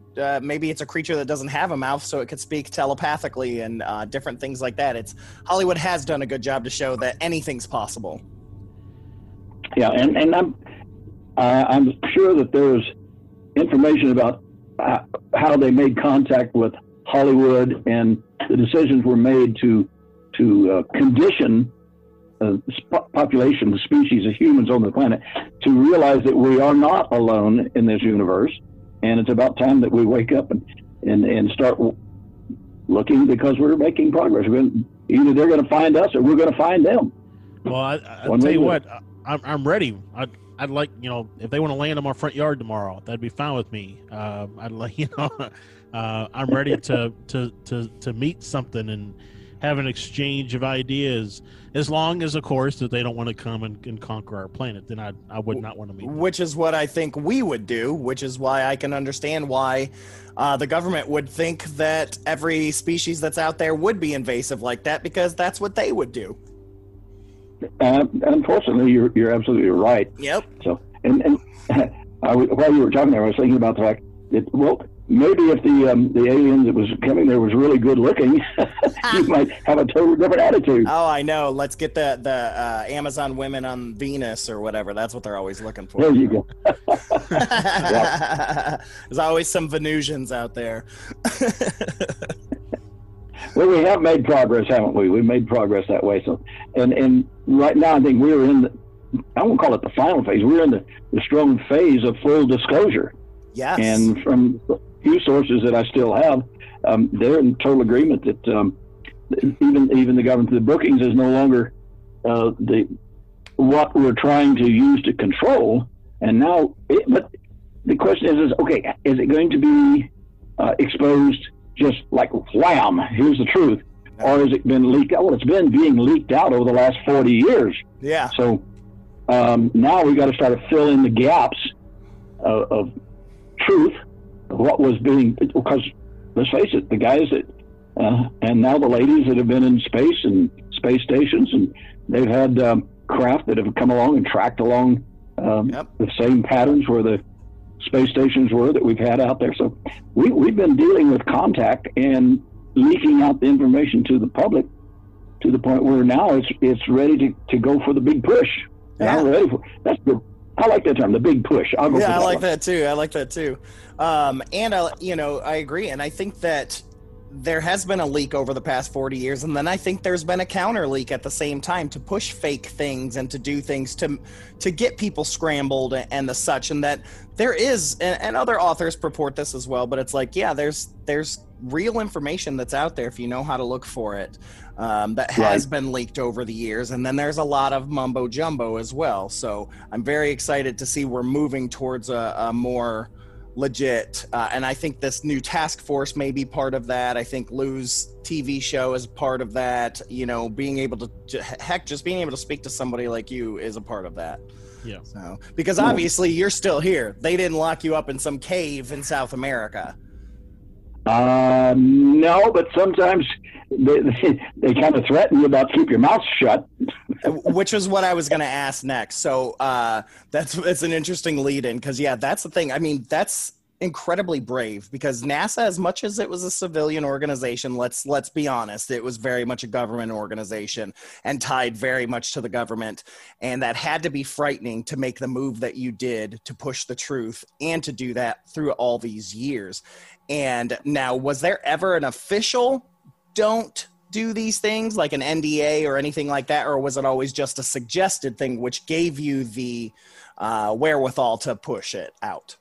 maybe it's a creature that doesn't have a mouth, so it could speak telepathically and different things like that. Hollywood has done a good job to show that anything's possible. Yeah, and I'm sure that there's information about how they made contact with Hollywood, and the decisions were made to condition population, the species of humans on the planet, to realize that we are not alone in this universe, and it's about time that we wake up and start looking, because we're making progress. Either they're going to find us or we're going to find them. Well, I'll tell you what, I'm ready. I'd like, if they want to land in my front yard tomorrow, that'd be fine with me. I'd like, I'm ready to meet something and have an exchange of ideas, as long as, of course, that they don't want to come and conquer our planet. Then I would not want to meet them. Which is what I think we would do, which is why I can understand why the government would think that every species that's out there would be invasive like that, because that's what they would do. Unfortunately, you're absolutely right. Yep. So, and while you were talking there, I was thinking about the fact that, well, maybe if the alien that was coming there was really good looking, you might have a totally different attitude. Oh, I know. Let's get the Amazon women on Venus or whatever. That's what they're always looking for. There you go. There's always some Venusians out there. Well, we have made progress, haven't we? We've made progress that way. So, and right now, I think we're in I won't call it the final phase. We're in the strong phase of full disclosure. Yes. And from a few sources that I still have, they're in total agreement that even the government, the bookings is no longer what we're trying to use to control. And now, but the question is okay, is it going to be exposed just like wham, here's the truth? or has it been leaked out? Well, it's been being leaked out over the last 40 years. Yeah. So now we got to start to fill in the gaps of truth of what was being, because let's face it, the guys that and now the ladies that have been in space and space stations, and they've had craft that have come along and tracked along the same patterns where the space stations were that we've had out there. So we've been dealing with contact and leaking out the information to the public to the point where now it's ready to go for the big push. Yeah. I'm ready for that's the. I like that term, the big push. I'll go for I like one. that too. I like that too. And I agree. And I think that there has been a leak over the past 40 years, and then I think there's been a counter leak at the same time to push fake things and to do things to get people scrambled and the such. And that there is, and other authors purport this as well, but it's like, yeah, there's real information that's out there if you know how to look for it, that has been leaked over the years. And then there's a lot of mumbo jumbo as well. So I'm very excited to see we're moving towards a more legit, and I think this new task force may be part of that. I think Lou's TV show is part of that. Being able to just being able to speak to somebody like you is a part of that. Yeah. So, because obviously you're still here. They didn't lock you up in some cave in South America. No, but sometimes they kind of threaten you about keep your mouth shut. Which was what I was going to ask next. So it's an interesting lead-in because, yeah, that's the thing. I mean, that's incredibly brave because NASA, as much as it was a civilian organization, let's be honest, it was very much a government organization and tied very much to the government. And that had to be frightening to make the move that you did to push the truth and to do that through all these years. And now, was there ever an official don't do these things, like an NDA or anything like that, or was it always just a suggested thing which gave you the wherewithal to push it out?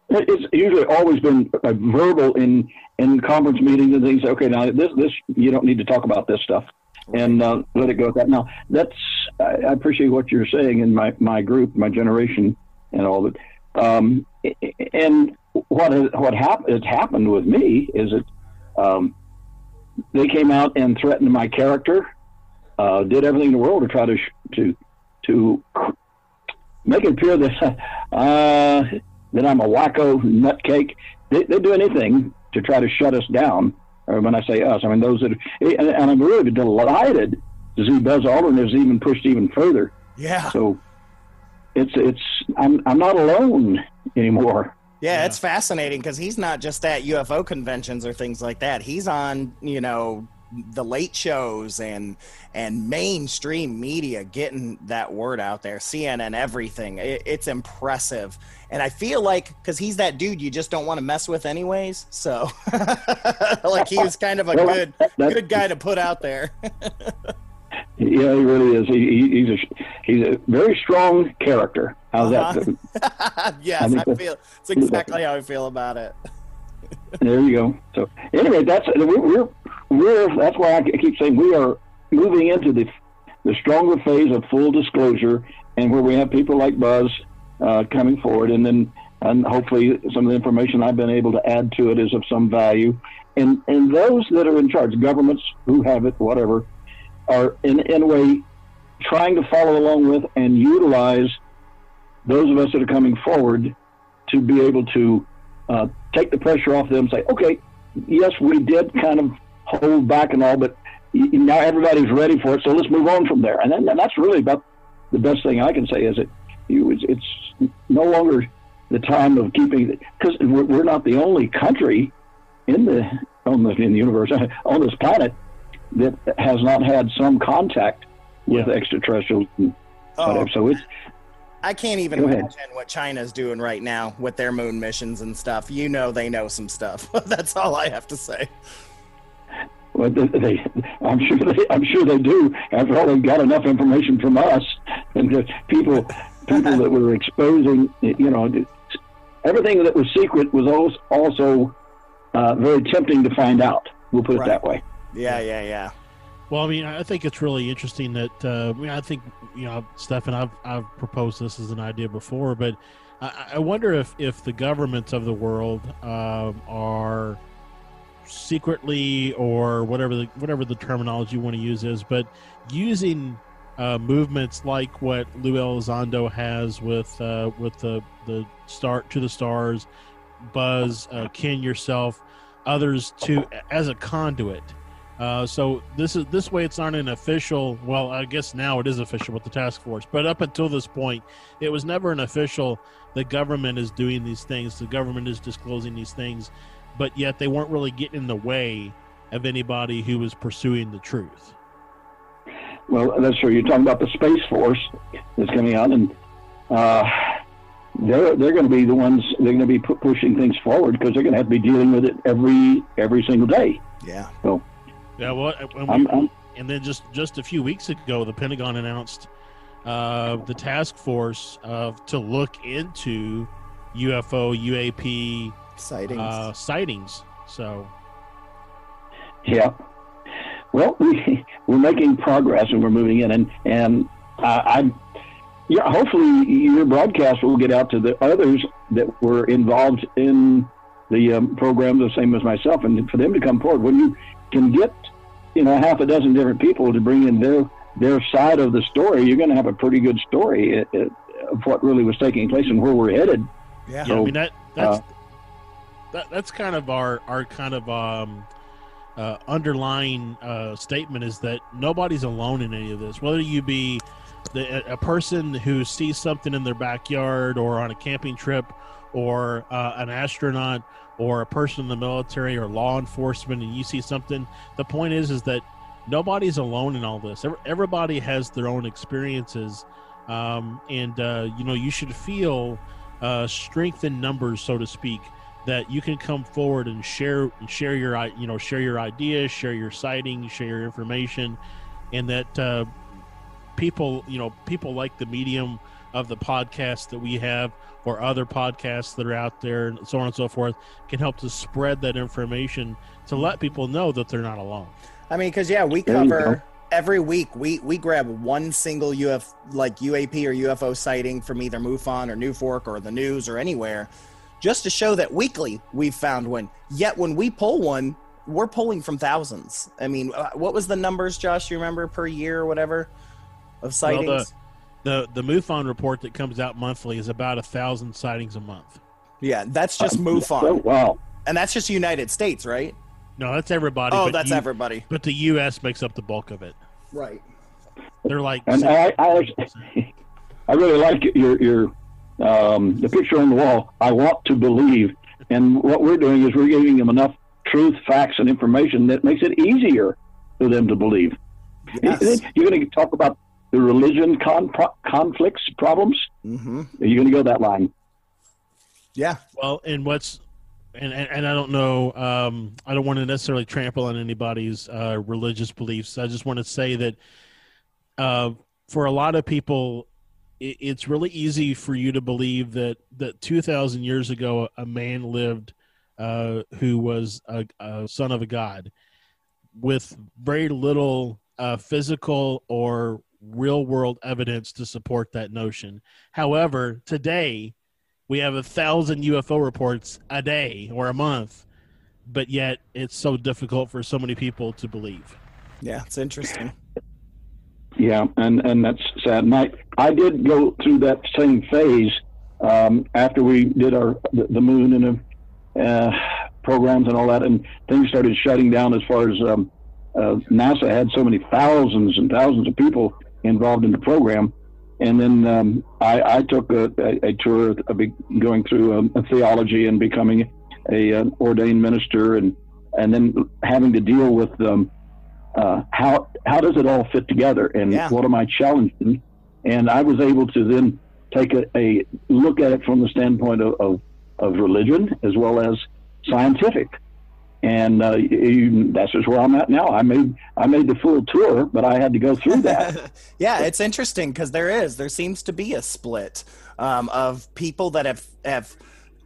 It's usually always been verbal in conference meetings and things. Okay, now this you don't need to talk about this stuff, and let it go at that. Now I appreciate what you're saying in my group, my generation, and all of it. And what happened with me is that they came out and threatened my character, did everything in the world to try to make it appear that that I'm a wacko nutcake. They do anything to try to shut us down. Or when I say us, I mean those that. And I'm really delighted to see Buzz Aldrin has even pushed even further. Yeah. So I'm not alone anymore. Yeah, it's fascinating because he's not just at UFO conventions or things like that. He's on, the late shows and mainstream media getting that word out there, CNN, everything. It's impressive. And I feel like, because he's that dude you just don't want to mess with anyways. So, like, he was kind of a good guy to put out there. Yeah, he really is. He's a very strong character. How's that? Yes, it's exactly how I feel about it. There you go. So anyway, that's why I keep saying we are moving into the stronger phase of full disclosure, and where we have people like Buzz coming forward, and hopefully some of the information I've been able to add to it is of some value, and those that are in charge, governments who have it, whatever, are in a way trying to follow along with and utilize those of us that are coming forward to be able to take the pressure off them and say, okay, yes, we did kind of hold back and all, but now everybody's ready for it, so let's move on from there. And that's really about the best thing I can say is it's no longer the time of keeping, because we're not the only country in the universe, on this planet, that has not had some contact with extraterrestrials. So I can't even imagine what China's doing right now with their moon missions and stuff. They know some stuff. That's all I have to say. Well, I'm sure they do. After all, they've got enough information from us and the people that were exposing. Everything that was secret was also very tempting to find out. We'll put it that way. Yeah. Well, I mean, I think it's really interesting that I think Stefan, I've proposed this as an idea before, but I wonder if the governments of the world are secretly, or whatever the terminology you want to use is, but using movements like what Lou Elizondo has with the Start to the Stars, Buzz, Ken, yourself, others as a conduit. So this way it's not an official. Well, I guess now it is official with the task force, but up until this point, it was never an official. The government is doing these things. The government is disclosing these things, but yet they weren't really getting in the way of anybody who was pursuing the truth. Well, that's true. You're talking about the Space Force that's coming out, and they're going to be the ones. They're going to be pushing things forward because they're going to have to be dealing with it every single day. Yeah. So. Yeah. Well, and then just a few weeks ago, the Pentagon announced the task force to look into UFO, UAP sightings. So. Yeah. Well, we're making progress and we're moving in, and hopefully your broadcast will get out to the others that were involved in the program, the same as myself, and for them to come forward. When you can get, half a dozen different people to bring in their side of the story, you're going to have a pretty good story of what really was taking place and where we're headed. Yeah, so, I mean that's kind of our kind of underlying statement is that nobody's alone in any of this. Whether you be a person who sees something in their backyard or on a camping trip, or an astronaut, or a person in the military or law enforcement, and you see something, the point is that nobody's alone in all this. Everybody has their own experiences, and you should feel strength in numbers, so to speak, that you can come forward and share your ideas, share your sightings, share your information, and that people like the medium of the podcast that we have, or other podcasts that are out there, and so on and so forth, can help to spread that information to let people know that they're not alone. I mean, because we cover every week. We grab one single UAP or UFO sighting from either MUFON or New Fork or the news or anywhere, just to show that weekly we've found one. Yet when we pull one, we're pulling from thousands. I mean, what was the numbers, Josh? You remember per year or whatever of sightings? Well, the MUFON report that comes out monthly is about 1,000 sightings a month. Yeah, that's just MUFON. Oh, wow. And that's just United States, right? No, that's everybody. Oh, that's everybody. But the U.S. makes up the bulk of it. Right. They're like. And I really like your the picture on the wall. I want to believe, and what we're doing is we're giving them enough truth, facts, and information that makes it easier for them to believe. Yes. You're going to talk about the religion conflicts problems. Mm-hmm. You're going to go that line. Yeah. Well, and I don't know. I don't want to necessarily trample on anybody's religious beliefs. I just want to say that for a lot of people, it's really easy for you to believe that 2,000 years ago a man lived who was a son of a god, with very little physical or real world evidence to support that notion. However, today we have 1,000 UFO reports a day or a month, but yet it's so difficult for so many people to believe. Yeah, it's interesting. Yeah, and that's sad. And I did go through that same phase after we did the moon and the programs and all that, and things started shutting down as far as NASA had so many thousands and thousands of people involved in the program. And then I took a tour, going through a theology and becoming an ordained minister, and then having to deal with how does it all fit together, and what am I challenging? And I was able to then take a look at it from the standpoint of religion as well as scientific. And that's just where I'm at now. I made the full tour, but I had to go through that. Yeah, it's interesting because there seems to be a split of people that have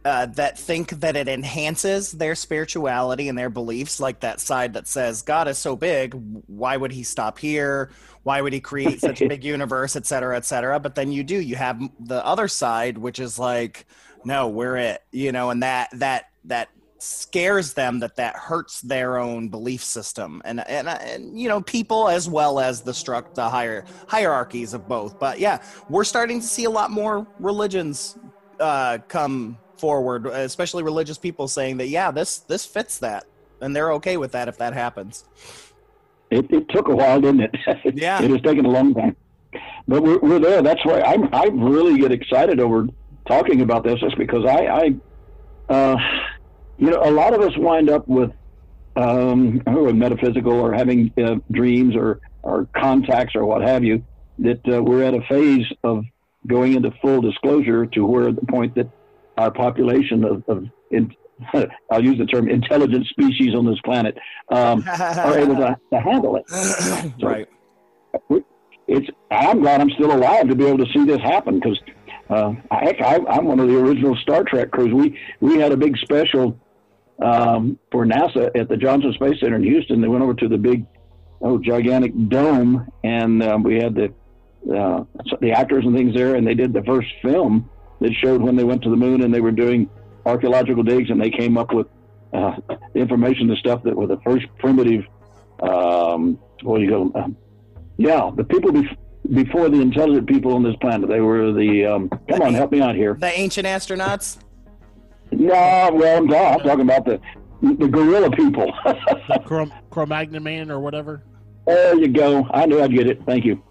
that think that it enhances their spirituality and their beliefs, like that side that says God is so big, why would he stop here? Why would he create such a big universe, et cetera, et cetera? But then you have the other side, which is like, no, we're it, and that scares them that hurts their own belief system, and you know, people as well as the higher hierarchies of both. But yeah, we're starting to see a lot more religions come forward, especially religious people saying that, yeah, this fits that, and they're okay with that if that happens. It took a while, didn't it? Yeah. It has taken a long time, but we're there. That's why I really get excited over talking about this, is because you know, a lot of us wind up with metaphysical or having dreams or contacts or what have you, that we're at a phase of going into full disclosure to where the point that our population I'll use the term intelligent species on this planet are able to handle it. So right. I'm glad I'm still alive to be able to see this happen, because I'm one of the original Star Trek crews. We had a big special for NASA at the Johnson Space Center in Houston. They went over to the big, gigantic dome, and we had the actors and things there, and they did the first film that showed when they went to the moon, and they were doing archaeological digs, and they came up with information and stuff that were the first primitive, the people before the intelligent people on this planet. They were come on, help me out here. The ancient astronauts? No, well, I'm talking about the gorilla people. The Cro-Magnon man or whatever? There you go. I knew I'd get it. Thank you.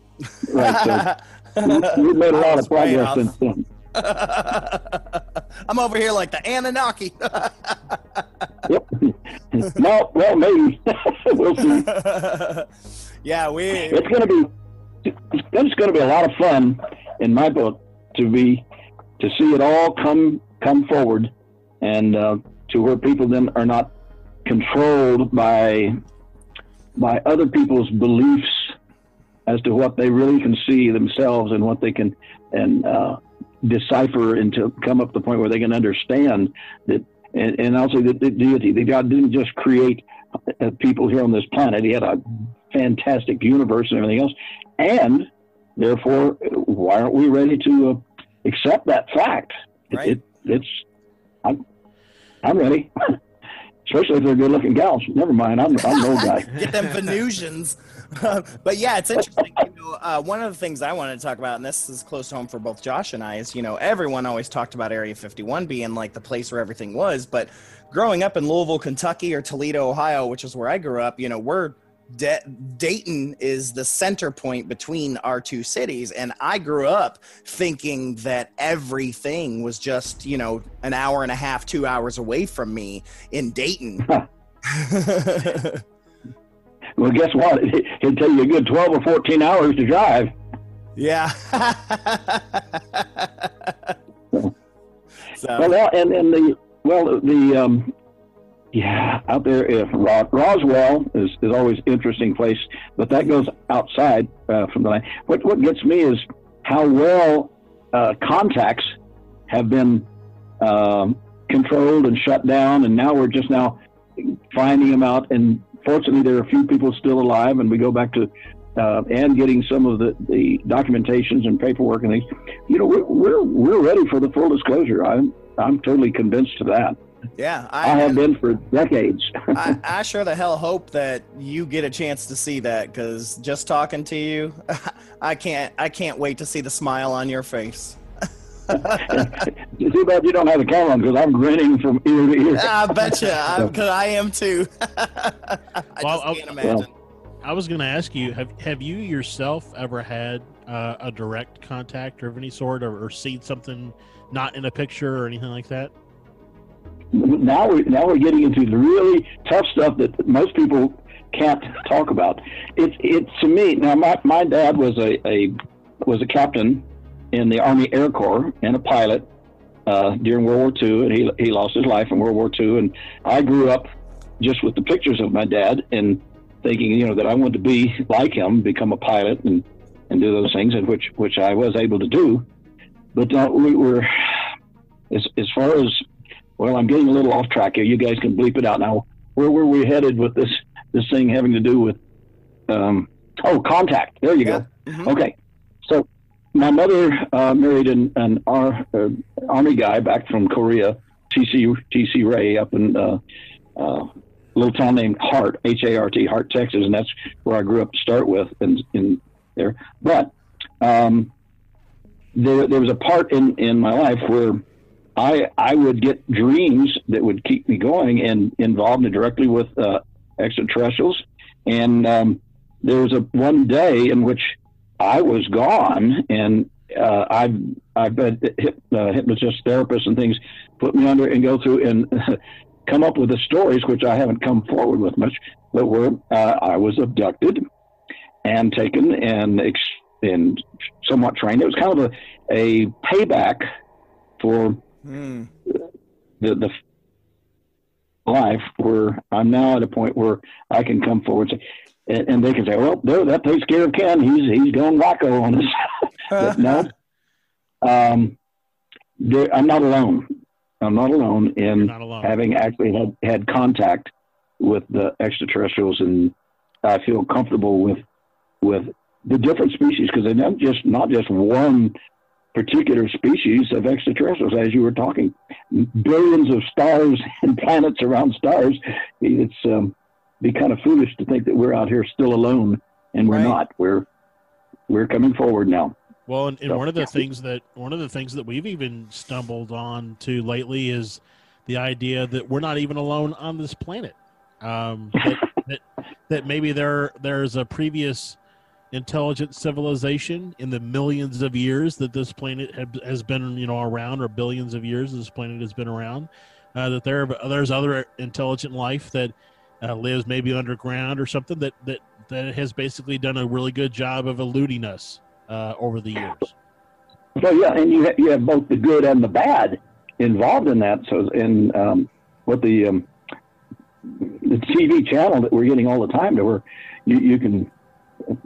Right, so we've made a lot of progress since then. I'm over here like the Anunnaki. Yep. No, well, maybe. We'll see. Yeah, it's going to be a lot of fun in my book to see it all come forward, and to where people then are not controlled by other people's beliefs as to what they really can see themselves and what they can decipher, and to come up to the point where they can understand that. And also the deity, that God didn't just create people here on this planet. He had a fantastic universe and everything else. And therefore, why aren't we ready to accept that fact? Right. I'm ready. Especially if they're good-looking gals. Never mind, I'm an old guy. Get them Venusians. But yeah, it's interesting. One of the things I wanted to talk about, and this is close to home for both Josh and I, is, everyone always talked about Area 51 being like the place where everything was. But growing up in Louisville, Kentucky, or Toledo, Ohio, which is where I grew up, Dayton is the center point between our two cities, and I grew up thinking that everything was just an hour and a half, 2 hours away from me in Dayton. Well, guess what? It'll take you a good 12 or 14 hours to drive. Yeah. Out there, Roswell is always an interesting place, but that goes outside from the land. What gets me is how well contacts have been controlled and shut down, and now we're just now finding them out. And fortunately, there are a few people still alive, and we go back to and getting some of the documentations and paperwork and things. We're ready for the full disclosure. I'm totally convinced of that. Yeah, I have been for decades. I sure the hell hope that you get a chance to see that, because just talking to you, I can't wait to see the smile on your face. Too bad you don't have a camera on, because I'm grinning from ear to ear. I bet you, because I am too. I can't imagine. I was going to ask you, have you yourself ever had a direct contact of any sort, or seen something not in a picture or anything like that? Now we're getting into the really tough stuff that most people can't talk about. It's to me now. My dad was a captain in the Army Air Corps and a pilot during World War II, and he lost his life in World War II. And I grew up just with the pictures of my dad and thinking, that I wanted to be like him, become a pilot and do those things, and which I was able to do. But we were as far as. Well, I'm getting a little off track here. You guys can bleep it out now. Where were we headed with this thing having to do with contact? There you go. Mm-hmm. Okay. So my mother married an Army guy back from Korea, TC Ray up in a little town named Hart, H-A-R-T, Hart, Texas, and that's where I grew up to start with in there. But there was a part in my life where I would get dreams that would keep me going and involved directly with extraterrestrials. And there was one day in which I was gone, and I've had hypnotist therapists and things put me under and go through and come up with the stories, which I haven't come forward with much, but where I was abducted and taken and somewhat trained. It was kind of a payback for the life, where I'm now at a point where I can come forward and they can say, well, that takes care of Ken. He's going wacko on us. But no, I'm not alone. I'm not alone in having actually had contact with the extraterrestrials, and I feel comfortable with the different species, because they're not just one particular species of extraterrestrials. As you were talking, billions of stars and planets around stars. It's be kind of foolish to think that we're out here still alone, and we're not. We're coming forward now. Well, and so, one of the things that we've even stumbled on to lately is the idea that we're not even alone on this planet. That maybe there's a previous intelligent civilization in the millions of years that this planet has been, around, or billions of years this planet has been around. That there's other intelligent life that lives maybe underground or something that has basically done a really good job of eluding us over the years. Well, yeah, and you have both the good and the bad involved in that. So, what the TV channel that we're getting all the time, to where you can,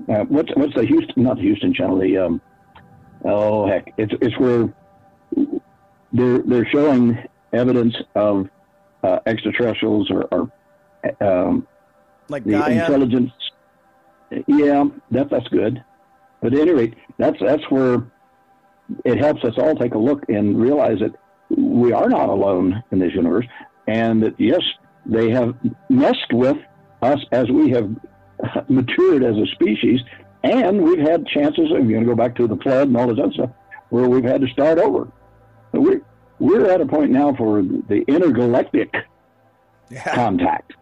what's the not the Houston channel, it's where they're showing evidence of extraterrestrials or like the Gaia? Intelligence. Yeah, that's good. But at any rate, that's where it helps us all take a look and realize that we are not alone in this universe, and that, yes, they have messed with us as we have matured as a species, and we've had chances, and you're going to go back to the flood and all this other stuff, where we've had to start over. So we're at a point now for the intergalactic contact.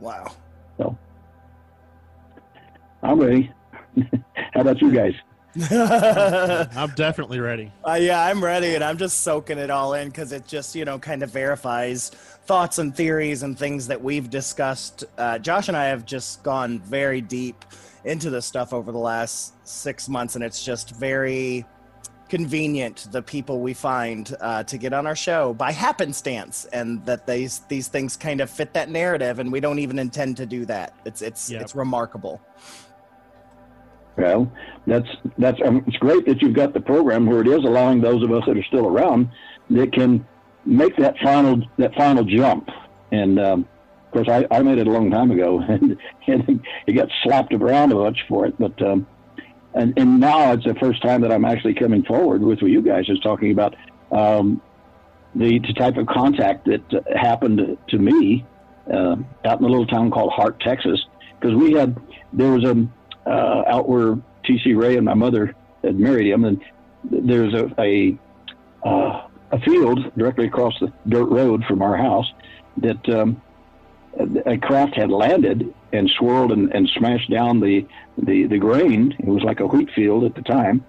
Wow. So I'm ready. How about you guys? I'm definitely ready. Yeah, I'm ready, and I'm just soaking it all in, because it just, kind of verifies thoughts and theories and things that we've discussed. Josh and I have just gone very deep into this stuff over the last 6 months, and it's just very convenient, the people we find to get on our show by happenstance, and that these things kind of fit that narrative, and we don't even intend to do that. It's remarkable. Well, it's great that you've got the program where it is allowing those of us that are still around that can make that final jump. And of course, I made it a long time ago, and it got slapped around a bunch for it. But and now it's the first time that I'm actually coming forward with what you guys is talking about the type of contact that happened to me out in a little town called Hart, Texas, because there was out where T.C. Ray and my mother had married him, and there's a field directly across the dirt road from our house that a craft had landed and swirled and smashed down the grain. It was like a wheat field at the time,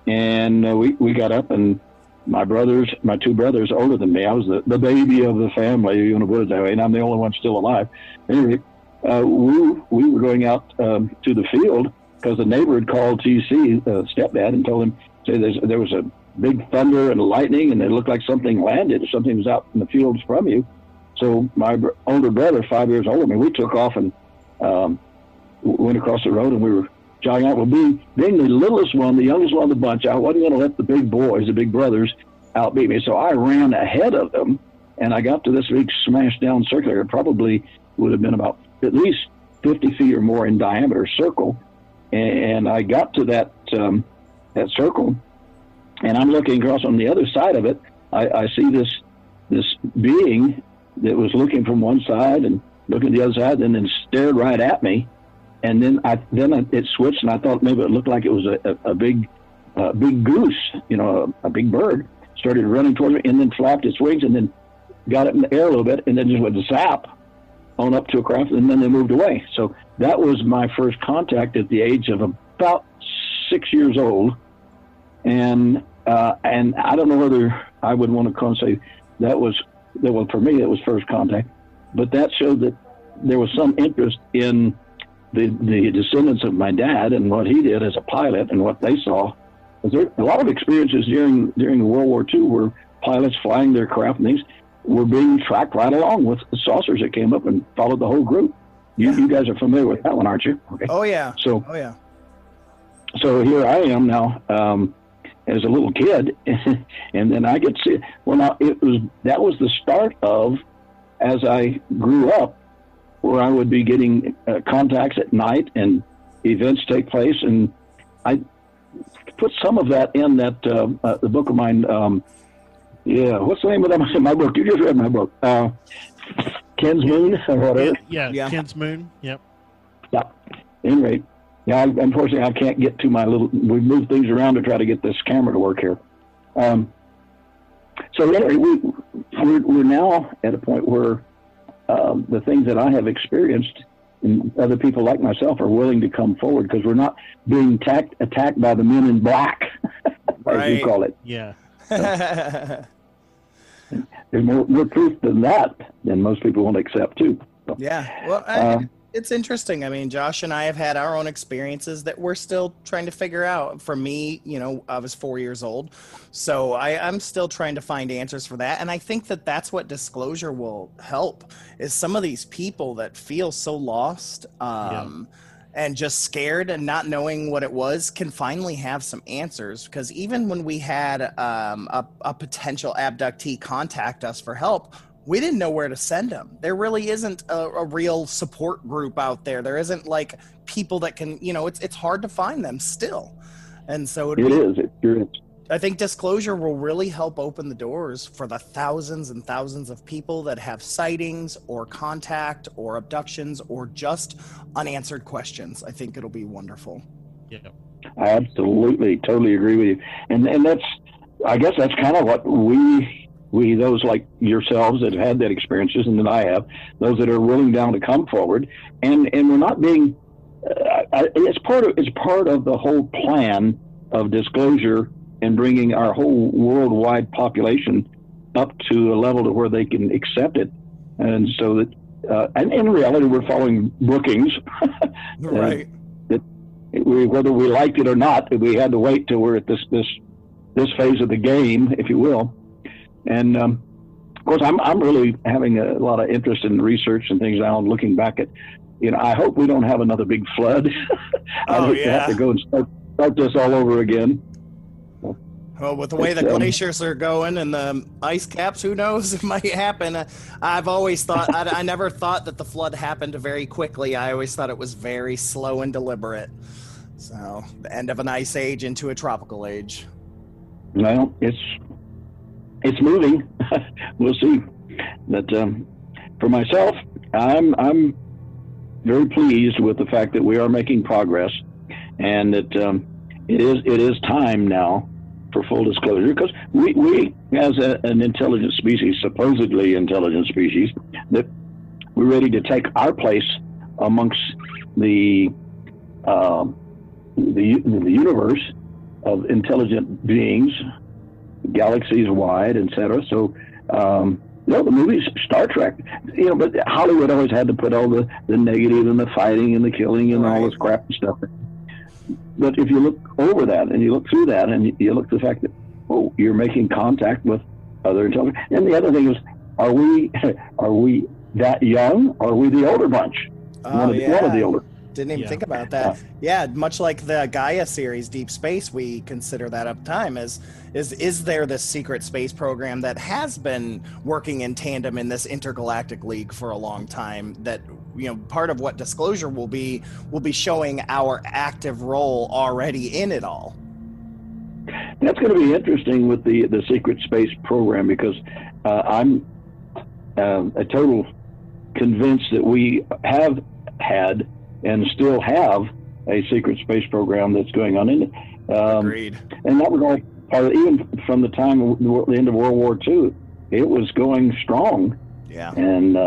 and we got up, and my two brothers older than me, I was the baby of the family, you want to put it that way, and I'm the only one still alive. Anyway, we were going out to the field because the neighbor had called TC, stepdad, and told him, there was a big thunder and lightning, and it looked like something landed, or something was out in the fields from you. So my older brother, 5 years older than me, we took off and went across the road, and we were jogging out. Well, being the littlest one, the youngest one of the bunch, I wasn't going to let the big boys, the big brothers, outbeat me. So I ran ahead of them, and I got to this big smashed down circular. It probably would have been about at least 50 feet or more in diameter circle. And I got to that circle, and I'm looking across on the other side of it. I see this this being that was looking from one side and looking at the other side, and then stared right at me. And then it switched, and I thought maybe it looked like it was a big goose, a big bird. Started running towards me, and then flapped its wings, and then got it in the air a little bit, and then just went zap on up to a craft, and then they moved away. So that was my first contact at the age of about 6 years old. And I don't know whether I would want to come and say that was for me, it was first contact, but that showed that there was some interest in the descendants of my dad and what he did as a pilot and what they saw. There a lot of experiences during World War II where pilots flying their craft and things were being tracked right along with the saucers that came up and followed the whole group. You guys are familiar with that one, aren't you? Okay. Oh yeah. So here I am now as a little kid, and then I get to see it. Well, now that was the start of, as I grew up, where I would be getting contacts at night and events take place, and I put some of that in that the book of mine. What's the name of that? My book. You just read my book, Ken's Moon or whatever. Yeah, Ken's Moon. Yep. Yeah. Anyway, unfortunately, I can't get to my little. We moved things around to try to get this camera to work here. So anyway, we're now at a point where the things that I have experienced and other people like myself are willing to come forward because we're not being attacked by the men in black, as you call it. Yeah. There's more proof than that than most people won't accept too. So, yeah. Well, it's interesting. I mean, Josh and I have had our own experiences that we're still trying to figure out. For me, I was 4 years old, so I'm still trying to find answers for that. And I think that that's what disclosure will help, is some of these people that feel so lost and just scared and not knowing what it was can finally have some answers. Because even when we had a potential abductee contact us for help, we didn't know where to send them. There really isn't a real support group out there. There isn't like people that can, it's hard to find them still. And so it is. I think disclosure will really help open the doors for the thousands and thousands of people that have sightings or contact or abductions or just unanswered questions. I think it'll be wonderful. Yeah. I absolutely, totally agree with you. And I guess that's kind of what we those like yourselves that have had that experiences, and that I have, those that are willing now to come forward, and we're not being. It's part of the whole plan of disclosure and bringing our whole worldwide population up to a level to where they can accept it, and so that and in reality we're following bookings, right? Whether we liked it or not, we had to wait till we're at this phase of the game, if you will. And of course, I'm really having a lot of interest in research and things now. And looking back at, I hope we don't have another big flood. I hate to have to go and start this all over again. Well, with the way the glaciers are going and the ice caps, who knows? It might happen. I've always thought, I never thought that the flood happened very quickly. I always thought it was very slow and deliberate. So the end of an ice age into a tropical age. Well, it's moving. We'll see. But for myself, I'm very pleased with the fact that we are making progress, and that it is time now for full disclosure, because we as an intelligent species, supposedly intelligent species, that we're ready to take our place amongst the universe of intelligent beings, galaxies wide, etc. So, the movies, Star Trek, but Hollywood always had to put all the negative and the fighting and the killing and all this crap and stuff. But if you look over that and you look through that and you look at the fact that, you're making contact with other intelligent. And the other thing is, are we that young? Or are we the older bunch? One of the older. Didn't even think about that. Yeah, much like the Gaia series, Deep Space, we consider that up time as is there this secret space program that has been working in tandem in this intergalactic league for a long time, that part of what disclosure will be showing our active role already in it all. That's going to be interesting with the secret space program, because I'm a total convinced that we have had and still have a secret space program that's going on. Agreed. And that was all part of, even from the time of the end of World War II, it was going strong. Yeah. And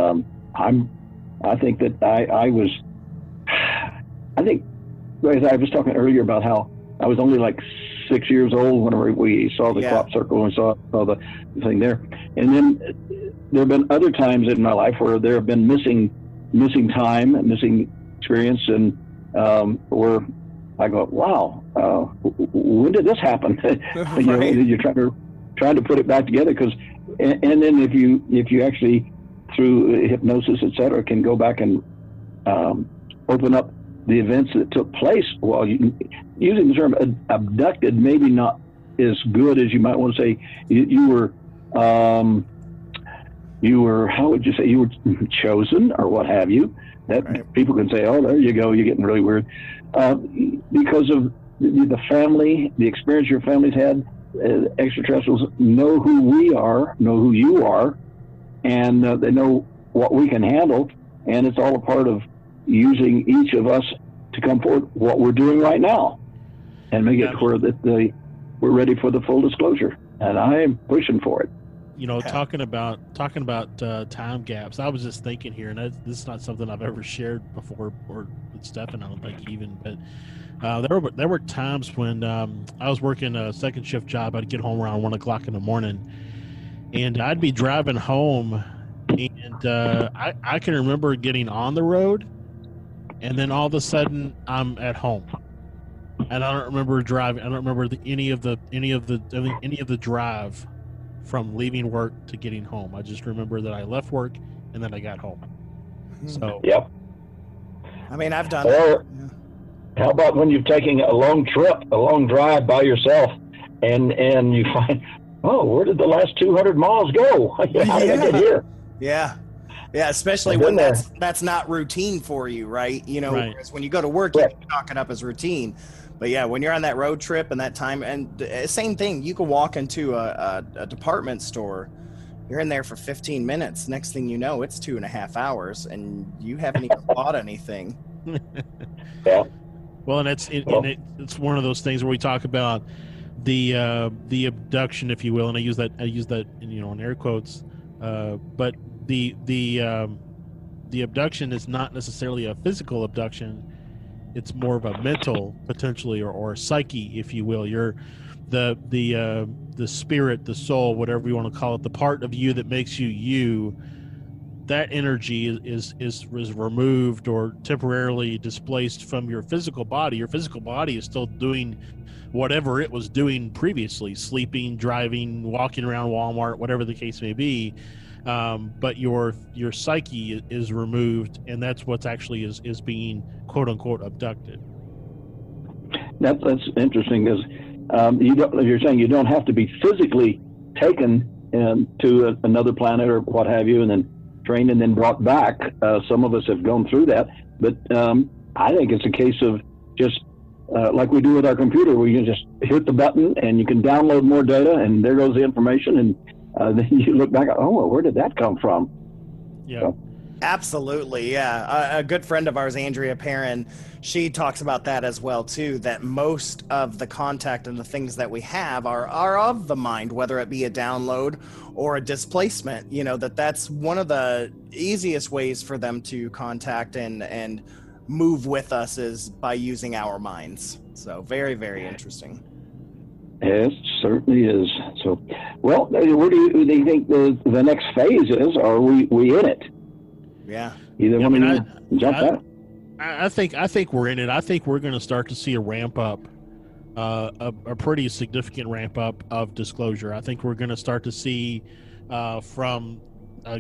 I think that I think, as I was talking earlier about how I was only like 6 years old whenever we saw the crop circle and saw the thing there. And then there have been other times in my life where there have been missing time, missing experience, and where I go, wow, when did this happen? You know, you're trying to put it back together, because, and then if you actually, through hypnosis, etc., can go back and open up the events that took place while using the term abducted, maybe not as good as you might want to say. You were how would you say, you were chosen or what have you, that people can say, oh, there you go, you're getting really weird, because of the family, the experience your family's had. Extraterrestrials know who we are, know who you are, and they know what we can handle, and it's all a part of using each of us to come forward what we're doing right now and make it clear that we're ready for the full disclosure, and I am pushing for it. You know, talking about time gaps, I was just thinking here, and this is not something I've ever shared before, or with Stefan, I don't think even, but there were times when I was working a second shift job. I'd get home around 1 o'clock in the morning, and I'd be driving home, and I can remember getting on the road, and then all of a sudden I'm at home, and I don't remember driving. I don't remember any of the drive from leaving work to getting home. I just remember that I left work and then I got home. So yep. I mean, I've done that. How about when you're taking a long trip, a long drive by yourself, and you find, oh, where did the last 200 miles go? How did I get here? Yeah, especially when that's not routine for you, right? You know, whereas when you go to work, you can chalk it up as routine. But yeah, when you're on that road trip and that time, and same thing, you can walk into a department store, you're in there for 15 minutes. Next thing you know, it's 2.5 hours, and you haven't even bought anything. Yeah. Well, and it's one of those things where we talk about the abduction, if you will, and I use that in air quotes. But the abduction is not necessarily a physical abduction. It's more of a mental, potentially, or psyche, if you will. You're the spirit, the soul, whatever you want to call it, the part of you that makes you you. That energy is removed or temporarily displaced from your physical body. Your physical body is still doing whatever it was doing previously, sleeping, driving, walking around Walmart, whatever the case may be. But your psyche is removed, and that's what's actually is being quote unquote abducted. That's interesting, because you're saying you don't have to be physically taken to another planet or what have you, and then trained and then brought back. Some of us have gone through that, but I think it's a case of just like we do with our computer, where you can just hit the button and you can download more data, and there goes the information, and then you look back, oh, well, where did that come from? Yeah. So. Absolutely, yeah. A good friend of ours, Andrea Perrin, she talks about that as well too, that most of the contact and the things that we have are of the mind, whether it be a download or a displacement. You know, that's one of the easiest ways for them to contact and move with us is by using our minds. So very, very interesting. It certainly is. So, well, where do you think the next phase is? Are we in it? Yeah. Either one of you jump out? I think we're in it. I think we're going to start to see a ramp up, a pretty significant ramp up of disclosure. I think we're going to start to see from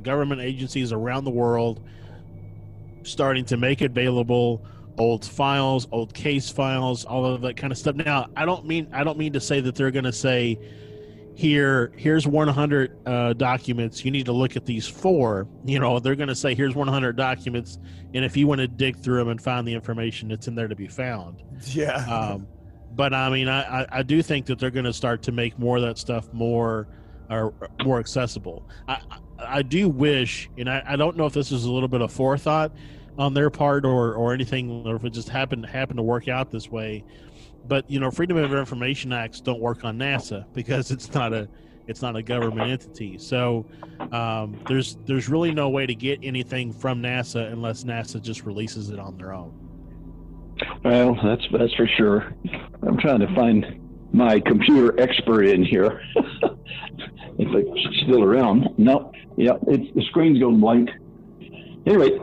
government agencies around the world starting to make available old files, old case files, all of that kind of stuff. Now, I don't mean to say that they're going to say, here's 100 documents, you need to look at these 4. You know, they're going to say, here's 100 documents, and if you want to dig through them and find the information, it's in there to be found. Yeah. But I mean, I do think that they're going to start to make more of that stuff more accessible. I do wish, and I don't know if this is a little bit of forethought on their part or anything, or if it just happened to work out this way. But Freedom of Information Acts don't work on NASA because it's not a government entity. So there's really no way to get anything from NASA unless NASA just releases it on their own. Well, that's for sure. I'm trying to find my computer expert in here. If it's still around. No. Yeah, the screen's going blank. Anyway,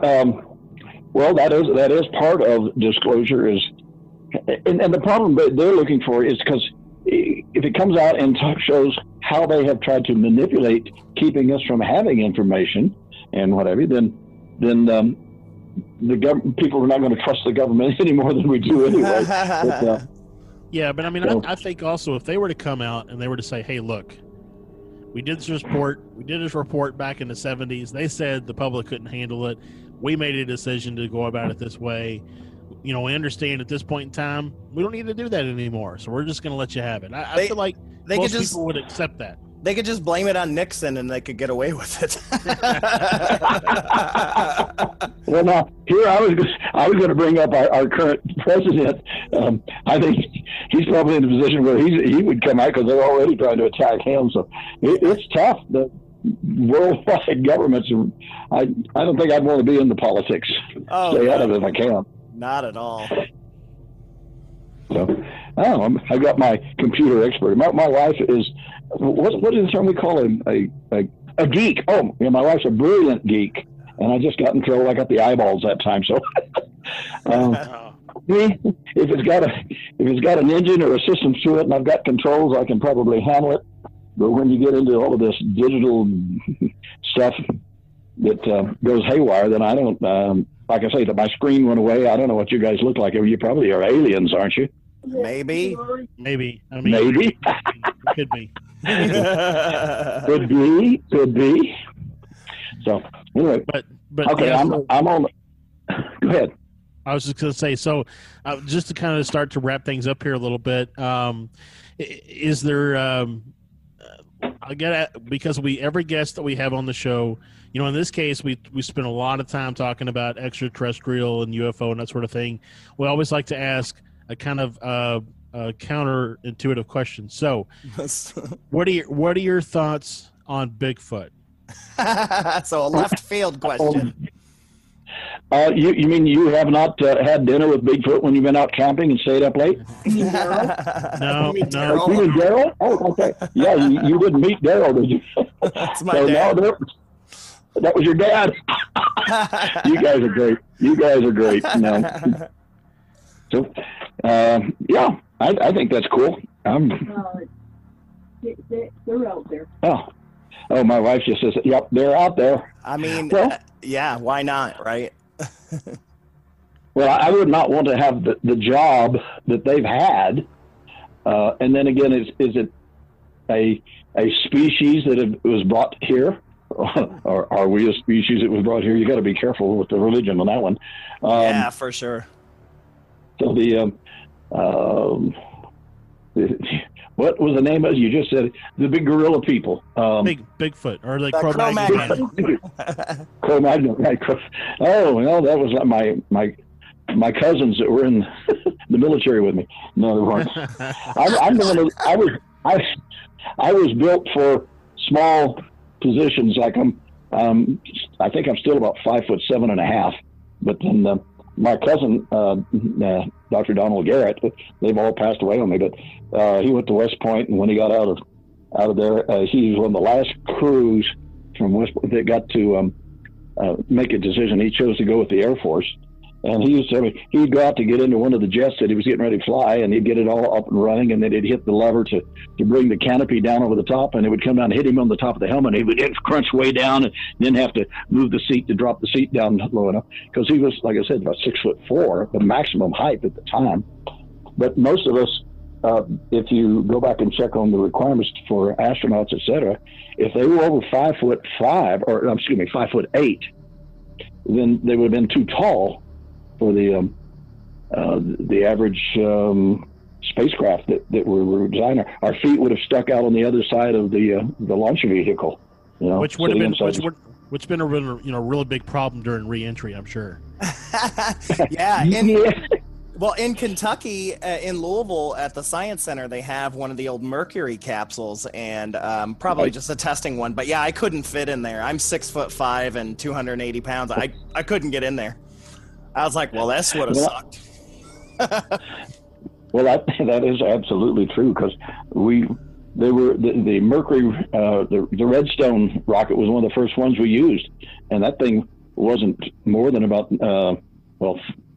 well, that is part of disclosure and the problem that they're looking for is because if it comes out and shows how they have tried to manipulate keeping us from having information and whatever, then people are not going to trust the government any more than we do anyway. But I mean, I think also if they were to come out and they were to say, hey, look, we did this report back in the 70s. They said the public couldn't handle it. We made a decision to go about it this way. We understand at this point in time, we don't need to do that anymore. So we're just going to let you have it. I feel like most people would accept that. They could just blame it on Nixon and they could get away with it. Well, now here I was going to bring up our current president. I think he's probably in a position where he would come out because they're already trying to attack him. So it's tough. The worldwide governments. I don't think I'd want to be in the politics. Stay out of it if I can. Not at all. So I got my computer expert. My wife is what is the term we call a geek? Oh, yeah, my wife's a brilliant geek, and I just got in trouble. I got the eyeballs that time. So if it's got an engine or a system to it, and I've got controls, I can probably handle it. But when you get into all of this digital stuff that goes haywire, then I don't. Like I say, that my screen went away. I don't know what you guys look like. You probably are aliens, aren't you? Maybe. I mean, maybe. Could be. Could be. So anyway, but okay, yeah, I'm on. Go ahead. I was just going to say, so just to kind of start to wrap things up here a little bit, is there? I get because every guest that we have on the show, in this case, we spend a lot of time talking about extraterrestrial and UFO and that sort of thing. We always like to ask a kind of counterintuitive question. So, what are your thoughts on Bigfoot? So a left field question. You mean you have not had dinner with Bigfoot when you've been out camping and stayed up late? No. You mean Daryl? Oh, okay. Yeah, you didn't meet Daryl, did you? That's my dad. No, that was your dad. You guys are great. No. So, yeah, I think that's cool. They're out there. Oh, my wife just says, yep, they're out there. I mean, well, yeah, why not, right? Well, I would not want to have the job that they've had. And then again, is it a species that was brought here? Or are we a species that was brought here? You got to be careful with the religion on that one. Yeah, for sure. So what was the name of it? You just said the big gorilla people. Bigfoot, or like Cro-Magnon. Cro-Magnon, right? Oh, well, that was my cousins that were in the military with me. No, they weren't. I was built for small positions. Like I think I'm still about 5'7.5", but then my cousin, Dr. Donald Garrett, they've all passed away on me, but he went to West Point, and when he got out of there, he was one of the last crews from West Point that got to make a decision. He chose to go with the Air Force, and he'd go out to get into one of the jets that he was getting ready to fly, and he'd get it all up and running, and then he'd hit the lever to bring the canopy down over the top, and it would come down and hit him on the top of the helmet. He would crunch way down and then have to move the seat to drop the seat down low enough, because he was, like I said, about 6'4", the maximum height at the time. But most of us, if you go back and check on the requirements for astronauts, etc., if they were over 5'5", or 5'8", then they would have been too tall for the average spacecraft that were designing. Our feet would have stuck out on the other side of the launch vehicle. You know, which would have been a really big problem during re-entry, I'm sure. Yeah. Well, in Kentucky, in Louisville, at the Science Center, they have one of the old Mercury capsules, and probably just a testing one. But yeah, I couldn't fit in there. I'm 6'5" and 280 pounds. I couldn't get in there. I was like, well, this would have sucked. Well, that is absolutely true, because the Mercury, the Redstone rocket was one of the first ones we used, and that thing wasn't more than about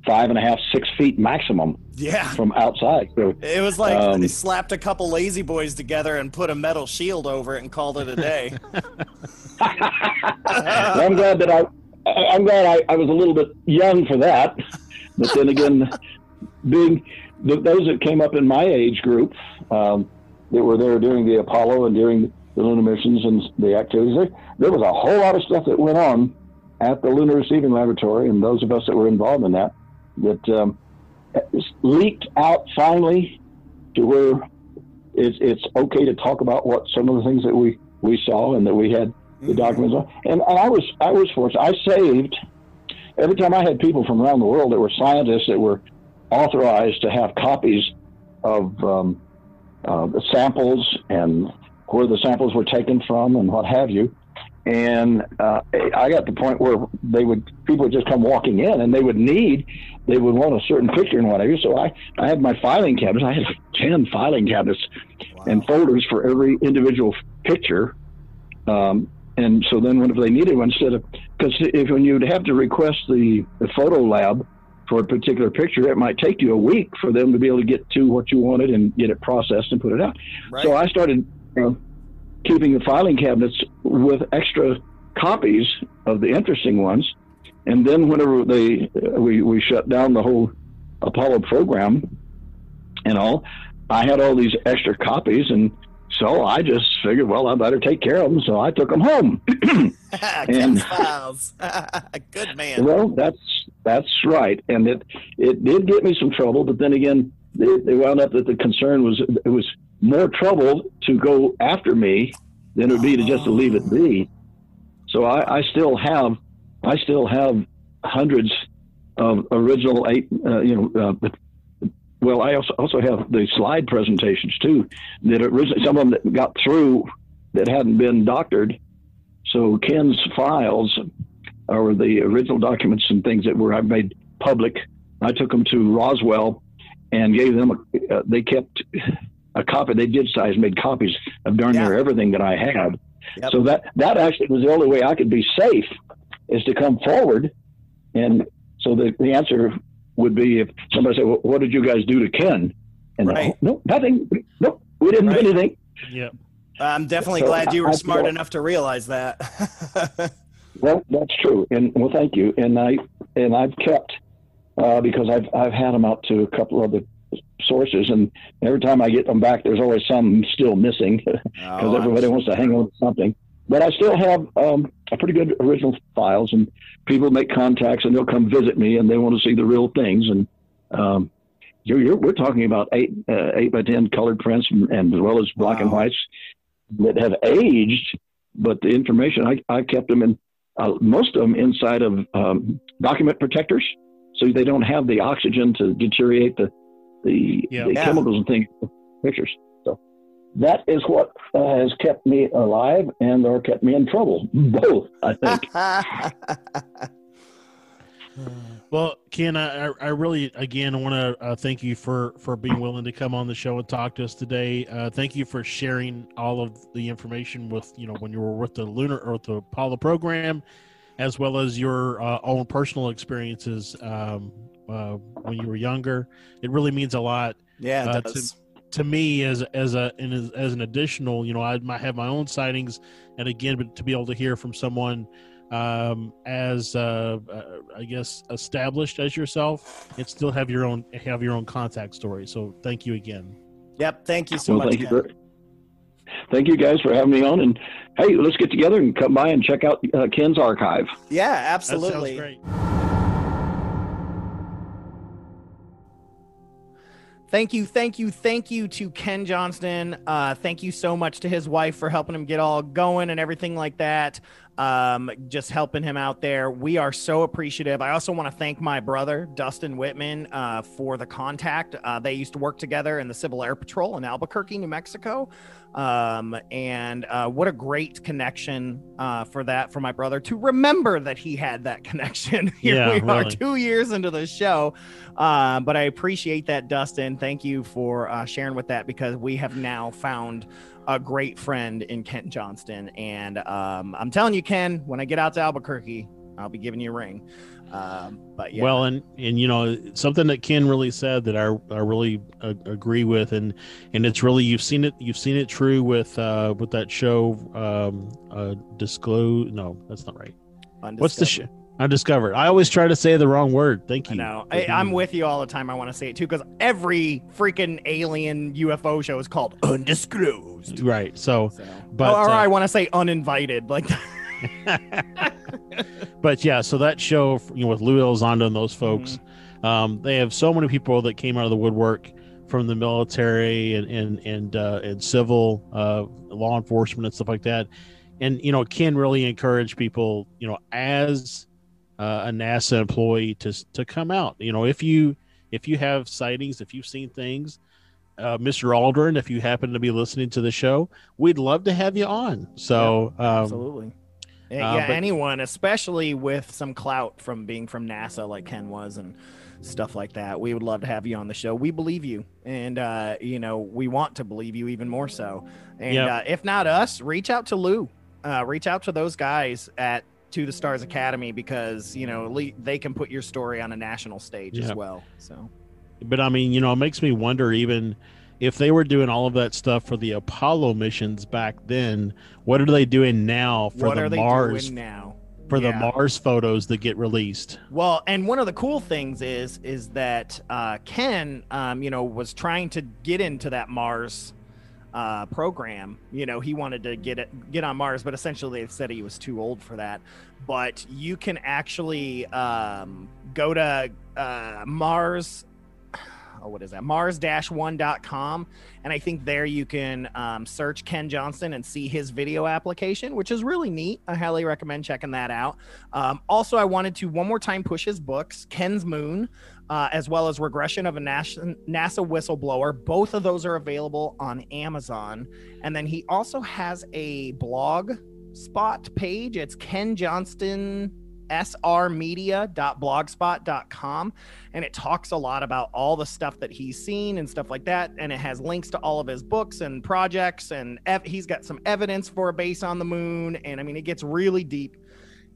5.5, 6 feet maximum. Yeah. From outside. So it was like they slapped a couple lazy boys together and put a metal shield over it and called it a day. I'm glad I was a little bit young for that, but then again, being those that came up in my age group that were there during the Apollo and during the lunar missions and the activities, there was a whole lot of stuff that went on at the Lunar Receiving Laboratory, and those of us that were involved in that leaked out finally to where it's okay to talk about what some of the things that we saw and that we had the documents on. And I was fortunate. I saved, every time I had people from around the world that were scientists that were authorized to have copies of the samples and where the samples were taken from and what have you. And I got to the point where people would just come walking in, and they would want a certain picture and whatever. So I had my filing cabinets. I had 10 filing cabinets and folders for every individual picture. And so then whenever they needed one, because when you'd have to request the photo lab for a particular picture, it might take you a week for them to be able to get to what you wanted and get it processed and put it out. Right. So I started keeping the filing cabinets with extra copies of the interesting ones. And then whenever we shut down the whole Apollo program and all, I had all these extra copies, and so I just figured, well, I better take care of them. So I took them home. Ken's files. Good man. Well, that's right. And it did get me some trouble, but then again, they wound up that the concern was it was more trouble to go after me than it would be to just to leave it be. So I still have hundreds of original well, I also have the slide presentations too, that originally, some of them that got through that hadn't been doctored. So Ken's files are the original documents and things that I made public. I took them to Roswell and gave them they kept a copy. They digitized, made copies of darn near everything that I had. Yep. So that actually was the only way I could be safe, is to come forward. And so the answer would be if somebody said, well, what did you guys do to Ken? And no, nothing. Nope, we didn't do anything. Yeah. I'm definitely glad you were smart enough to realize that. Well, that's true. And well, thank you. And I've kept, because I've had them out to a couple of the sources, and every time I get them back, there's always some still missing because everybody wants to hang on to something. But I still have a pretty good original files, and people make contacts and they'll come visit me and they want to see the real things. And we're talking about 8 by 10 colored prints and as well as black and whites that have aged, but the information I kept them in, most of them inside of document protectors, so they don't have the oxygen to deteriorate the chemicals and things, pictures. So that is what has kept me alive or kept me in trouble. Both, I think. Well, Ken, I really, again, want to thank you for being willing to come on the show and talk to us today. Thank you for sharing all of the information with, when you were with the the Apollo program, as well as your own personal experiences when you were younger. It really means a lot. Yeah, it does. To me, as an additional, I might have my own sightings, and again, but to be able to hear from someone as I guess established as yourself, and still have your own contact story. So thank you again. Yep, thank you so much. Thank you guys for having me on, and hey, let's get together and come by and check out Ken's archive. Yeah, absolutely. That sounds great. Thank you to Ken Johnston. Thank you so much to his wife for helping him get all going and everything like that. Just helping him out there. We are so appreciative. I also want to thank my brother, Dustin Whitman, for the contact. They used to work together in the Civil Air Patrol in Albuquerque, New Mexico. And what a great connection for my brother to remember that he had that connection. Here we are 2 years into the show. But I appreciate that, Dustin. Thank you for sharing with that, because we have now found a great friend in Ken Johnston. And I'm telling you, Ken, when I get out to Albuquerque, I'll be giving you a ring. But yeah. Well, and you know, something that Ken really said that I really agree with, and it's really, you've seen it true with that show, Disclose. No, that's not right. What's the show? Undiscovered. I always try to say the wrong word. Thank you. No, I'm with you all the time. I want to say it too, because every freaking alien UFO show is called Undisclosed. Right. So but or I want to say Uninvited, like. But yeah, so that show, you know, with Lou Elizondo and those folks, they have so many people that came out of the woodwork from the military and civil law enforcement and stuff like that. And, you know, Ken really encouraged people, you know, as a NASA employee to come out. You know, if you have sightings, if you've seen things, Mr. Aldrin, if you happen to be listening to the show, we'd love to have you on. So absolutely. Anyone, especially with some clout from being from NASA like Ken was and stuff like that, we would love to have you on the show. We believe you, and you know, we want to believe you even more so. And if not us, reach out to Lou, reach out to those guys at To the Stars Academy, because you know they can put your story on a national stage as well. So, but I mean, you know, it makes me wonder, even if they were doing all of that stuff for the Apollo missions back then, what are they doing now for the Mars? The Mars photos that get released? Well, and one of the cool things is that Ken, you know, was trying to get into that Mars program. You know, he wanted to get on Mars, but essentially they said he was too old for that. But you can actually go to Mars. What is that? Mars-1.com. And I think there you can search Ken Johnston and see his video application, which is really neat. I highly recommend checking that out. Also, I wanted to one more time push his books, Ken's Moon, as well as Regression of a NASA Whistleblower. Both of those are available on Amazon. And then he also has a blog spot page. It's Ken Johnston srmedia.blogspot.com, and it talks a lot about all the stuff that he's seen and stuff like that, and it has links to all of his books and projects, and he's got some evidence for a base on the moon, and I mean, it gets really deep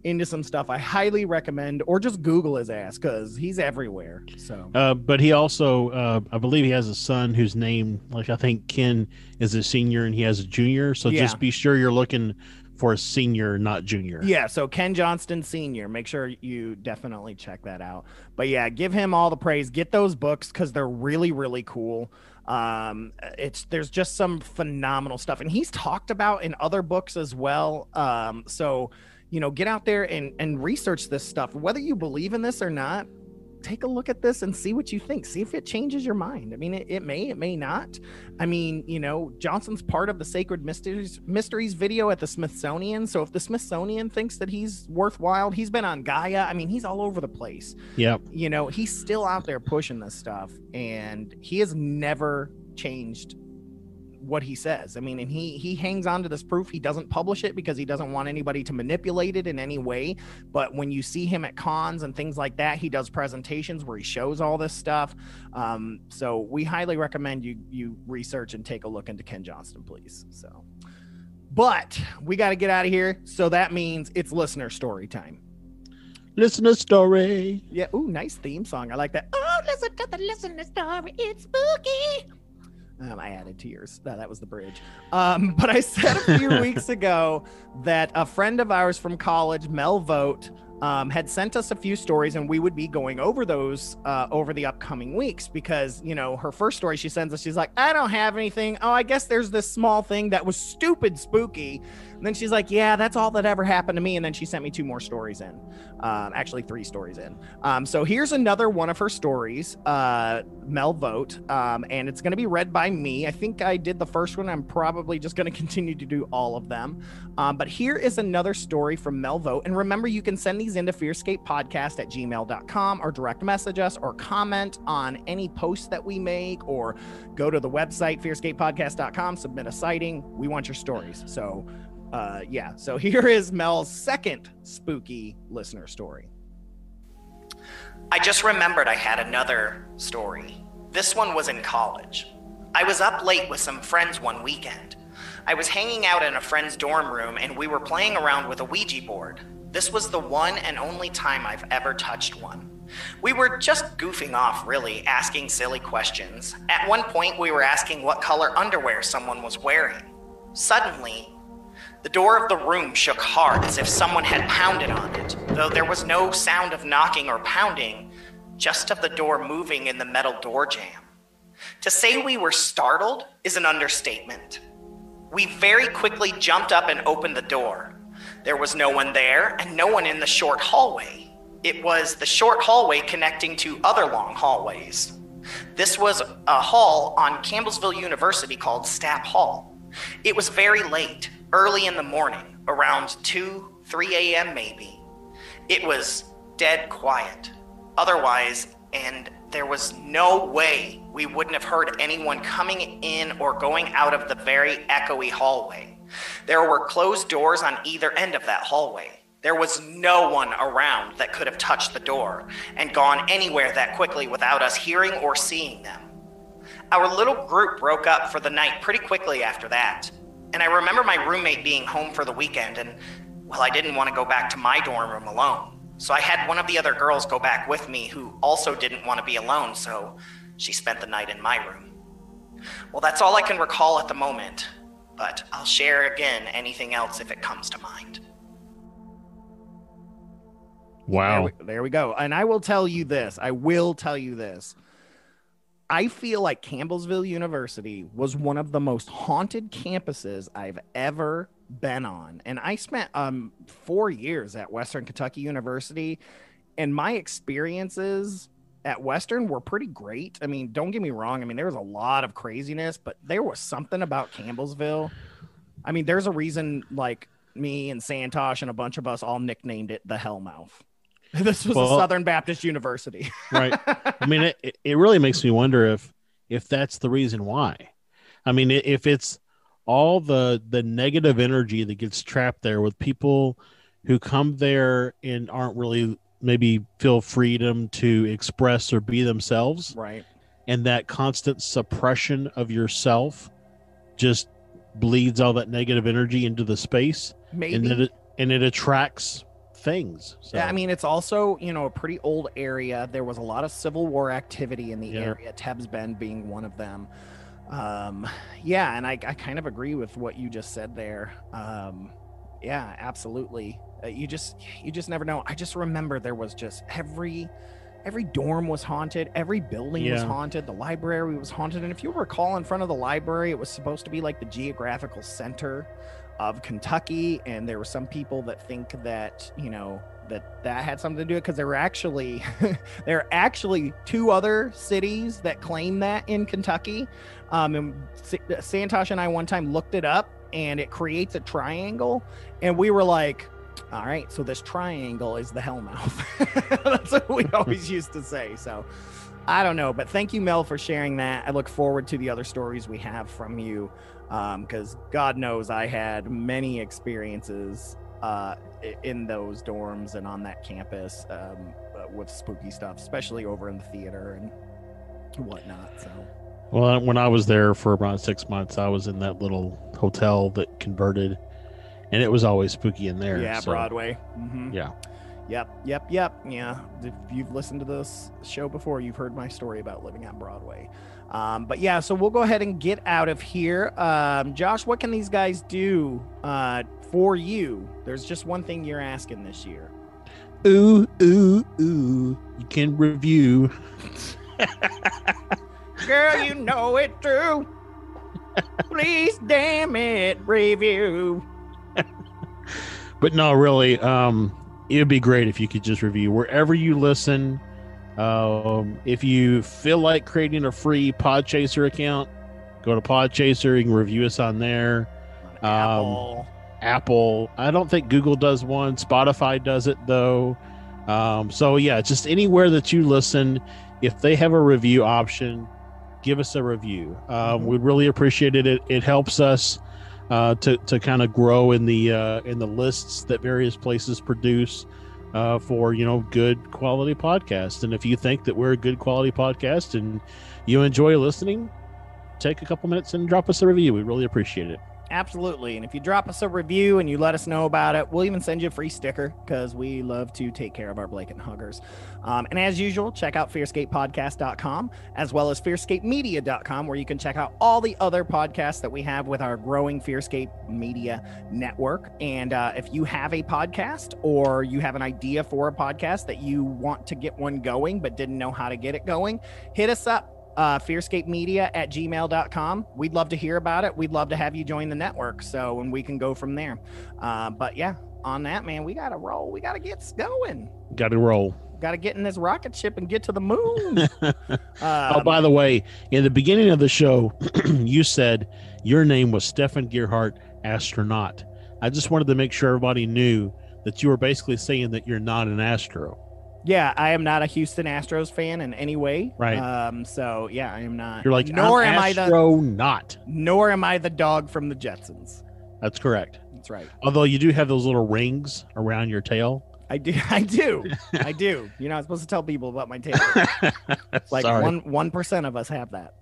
into some stuff. I highly recommend, or just Google his ass, because he's everywhere. So but he also I believe he has a son whose name, like, I think Ken is a senior and he has a junior, so just be sure you're looking for a senior, not junior. Yeah, so Ken Johnston Sr. Make sure you definitely check that out. But yeah, give him all the praise. Get those books, because they're really, really cool. There's just some phenomenal stuff, and he's talked about in other books as well. So you know, get out there and research this stuff. Whether you believe in this or not, take a look at this and see what you think. See if it changes your mind. I mean, it may not. I mean, you know, Johnson's part of the Sacred Mysteries video at the Smithsonian. So if the Smithsonian thinks that he's worthwhile, he's been on Gaia. I mean, he's all over the place. Yep. You know, he's still out there pushing this stuff, and he has never changed what he says. I mean, and he hangs on to this proof. He doesn't publish it because he doesn't want anybody to manipulate it in any way. But when you see him at cons and things like that, he does presentations where he shows all this stuff. So we highly recommend you research and take a look into Ken Johnston, please. So, but we got to get out of here. So that means it's listener story time. Listener story. Yeah. Ooh, nice theme song. I like that. Oh, listen to the listener story. It's spooky. I added tears. That was the bridge. But I said a few weeks ago that a friend of ours from college, Mel Vogt, had sent us a few stories, and we would be going over those over the upcoming weeks because, you know, her first story she sends us, she's like, I don't have anything. Oh, I guess there's this small thing that was stupid spooky. And then she's like, yeah, that's all that ever happened to me. And then she sent me 2 more stories in, actually 3 stories in. So here's another one of her stories, Mel Vogt, and it's going to be read by me. I think I did the first one. I'm probably just going to continue to do all of them. But here is another story from Mel Vogt. And remember, you can send these into fearscapepodcast@gmail.com or direct message us or comment on any posts that we make or go to the website, fearscapepodcast.com, submit a sighting. We want your stories. So yeah, so here is Mel's second spooky listener story. I just remembered I had another story. This one was in college. I was up late with some friends one weekend. I was hanging out in a friend's dorm room and we were playing around with a Ouija board. This was the one and only time I've ever touched one. We were just goofing off, really, asking silly questions. At one point, we were asking what color underwear someone was wearing. Suddenly, the door of the room shook hard as if someone had pounded on it, though there was no sound of knocking or pounding, just of the door moving in the metal door jamb. To say we were startled is an understatement. We very quickly jumped up and opened the door. There was no one there and no one in the short hallway. It was the short hallway connecting to other long hallways. This was a hall on Campbellsville University called Stapp Hall. It was very late, early in the morning, around 2, 3 a.m. maybe. It was dead quiet. Otherwise, and there was no way we wouldn't have heard anyone coming in or going out of the very echoey hallway. There were closed doors on either end of that hallway. There was no one around that could have touched the door and gone anywhere that quickly without us hearing or seeing them. Our little group broke up for the night pretty quickly after that. And I remember my roommate being home for the weekend and, well, I didn't want to go back to my dorm room alone. So I had one of the other girls go back with me who also didn't want to be alone, so she spent the night in my room. Well, that's all I can recall at the moment, but I'll share again anything else if it comes to mind. Wow. There we go. And I will tell you this. I feel like Campbellsville University was one of the most haunted campuses I've ever been on. And I spent 4 years at Western Kentucky University, and my experiences at Western were pretty great. I mean, don't get me wrong. I mean, there was a lot of craziness, but there was something about Campbellsville. I mean, there's a reason, like, me and Santosh and a bunch of us all nicknamed it the Hellmouth. This was a Southern Baptist University. Right. I mean, it really makes me wonder if that's the reason why. I mean, if it's all the negative energy that gets trapped there with people who come there and aren't really maybe feel freedom to express or be themselves. Right. And that constant suppression of yourself just bleeds all that negative energy into the space. Maybe. And it attracts things. So. Yeah, I mean, it's also, you know, a pretty old area. There was a lot of Civil War activity in the area, Tebbs Bend being one of them. Yeah, and I kind of agree with what you just said there. Yeah, absolutely. You just never know. I just remember there was just every dorm was haunted. Every building was haunted. The library was haunted. And if you recall, in front of the library, it was supposed to be like the geographical center of Kentucky. And there were some people that think that, you know, that had something to do with it, because there are actually 2 other cities that claim that in Kentucky. And Santosh and I one time looked it up, and it creates a triangle, and we were like, all right, so this triangle is the Hellmouth. That's what we always used to say. So I don't know, but thank you, Mel, for sharing that. I look forward to the other stories we have from you, because God knows I had many experiences in those dorms and on that campus with spooky stuff, especially over in the theater and whatnot. So, well, when I was there for about 6 months, I was in that little hotel that converted, and it was always spooky in there. Yeah, so. Broadway. Mm-hmm. Yeah. Yep. Yeah. If you've listened to this show before, you've heard my story about living on Broadway. But yeah, so we'll go ahead and get out of here. Josh, what can these guys do for you? There's just one thing you're asking this year. Ooh, ooh, ooh. You can review. Girl, you know it true. Please, damn it, review. But no, really, it would be great if you could just review wherever you listen. If you feel like creating a free Podchaser account, go to Podchaser. You can review us on there. Apple. I don't think Google does one. Spotify does it though. So yeah, just anywhere that you listen, if they have a review option, give us a review. We'd really appreciate it. It helps us to kind of grow in the lists that various places produce for good quality podcasts. And if you think that we're a good quality podcast and you enjoy listening, take a couple minutes and drop us a review. We really appreciate it. Absolutely. And if you drop us a review and you let us know about it, we'll even send you a free sticker because we love to take care of our blanket huggers. And as usual, check out FearScapePodcast.com as well as FearScapeMedia.com, where you can check out all the other podcasts that we have with our growing FearScape Media network. And if you have a podcast or you have an idea for a podcast that you want to get one going but didn't know how to get it going, hit us up. FearScapeMedia@gmail.com. We'd love to hear about it. We'd love to have you join the network, and we can go from there. But yeah, on that, man, we gotta roll. We gotta get going. Gotta roll. Gotta get in this rocket ship and get to the moon. By the way, in the beginning of the show, you said your name was Stefan Gearhart, astronaut. I just wanted to make sure everybody knew that you were basically saying that you're not an astro. Yeah, I am not a Houston Astros fan in any way. Right. So yeah, I am not. You're like, nor am astronaut. Nor am I the dog from the Jetsons. That's correct. That's right. Although you do have those little rings around your tail. I do. You're not supposed to tell people about my tail. Like 1% of us have that.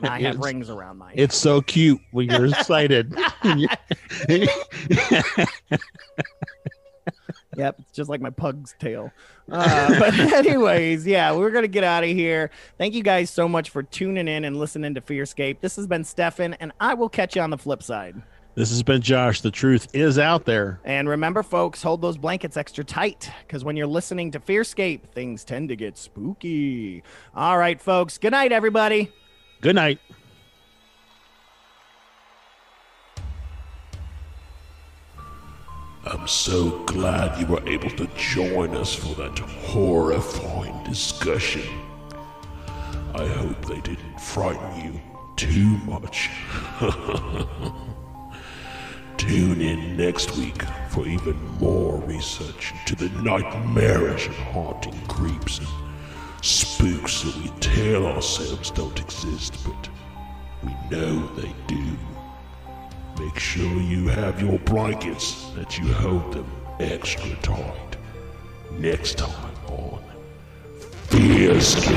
I have rings around my. It's so cute when you're excited. Yep, it's just like my pug's tail. But anyways, yeah, we're going to get out of here. Thank you guys so much for tuning in and listening to FearScape. This has been Stefan, and I will catch you on the flip side. This has been Josh. The truth is out there. And remember, folks, hold those blankets extra tight, because when you're listening to FearScape, things tend to get spooky. All right, folks. Good night, everybody. Good night. I'm so glad you were able to join us for that horrifying discussion. I hope they didn't frighten you too much. Tune in next week for even more research into the nightmarish and haunting creeps and spooks that we tell ourselves don't exist, but we know they do. Make sure you have your blankets, that you hold them extra tight. Next time on FearScape.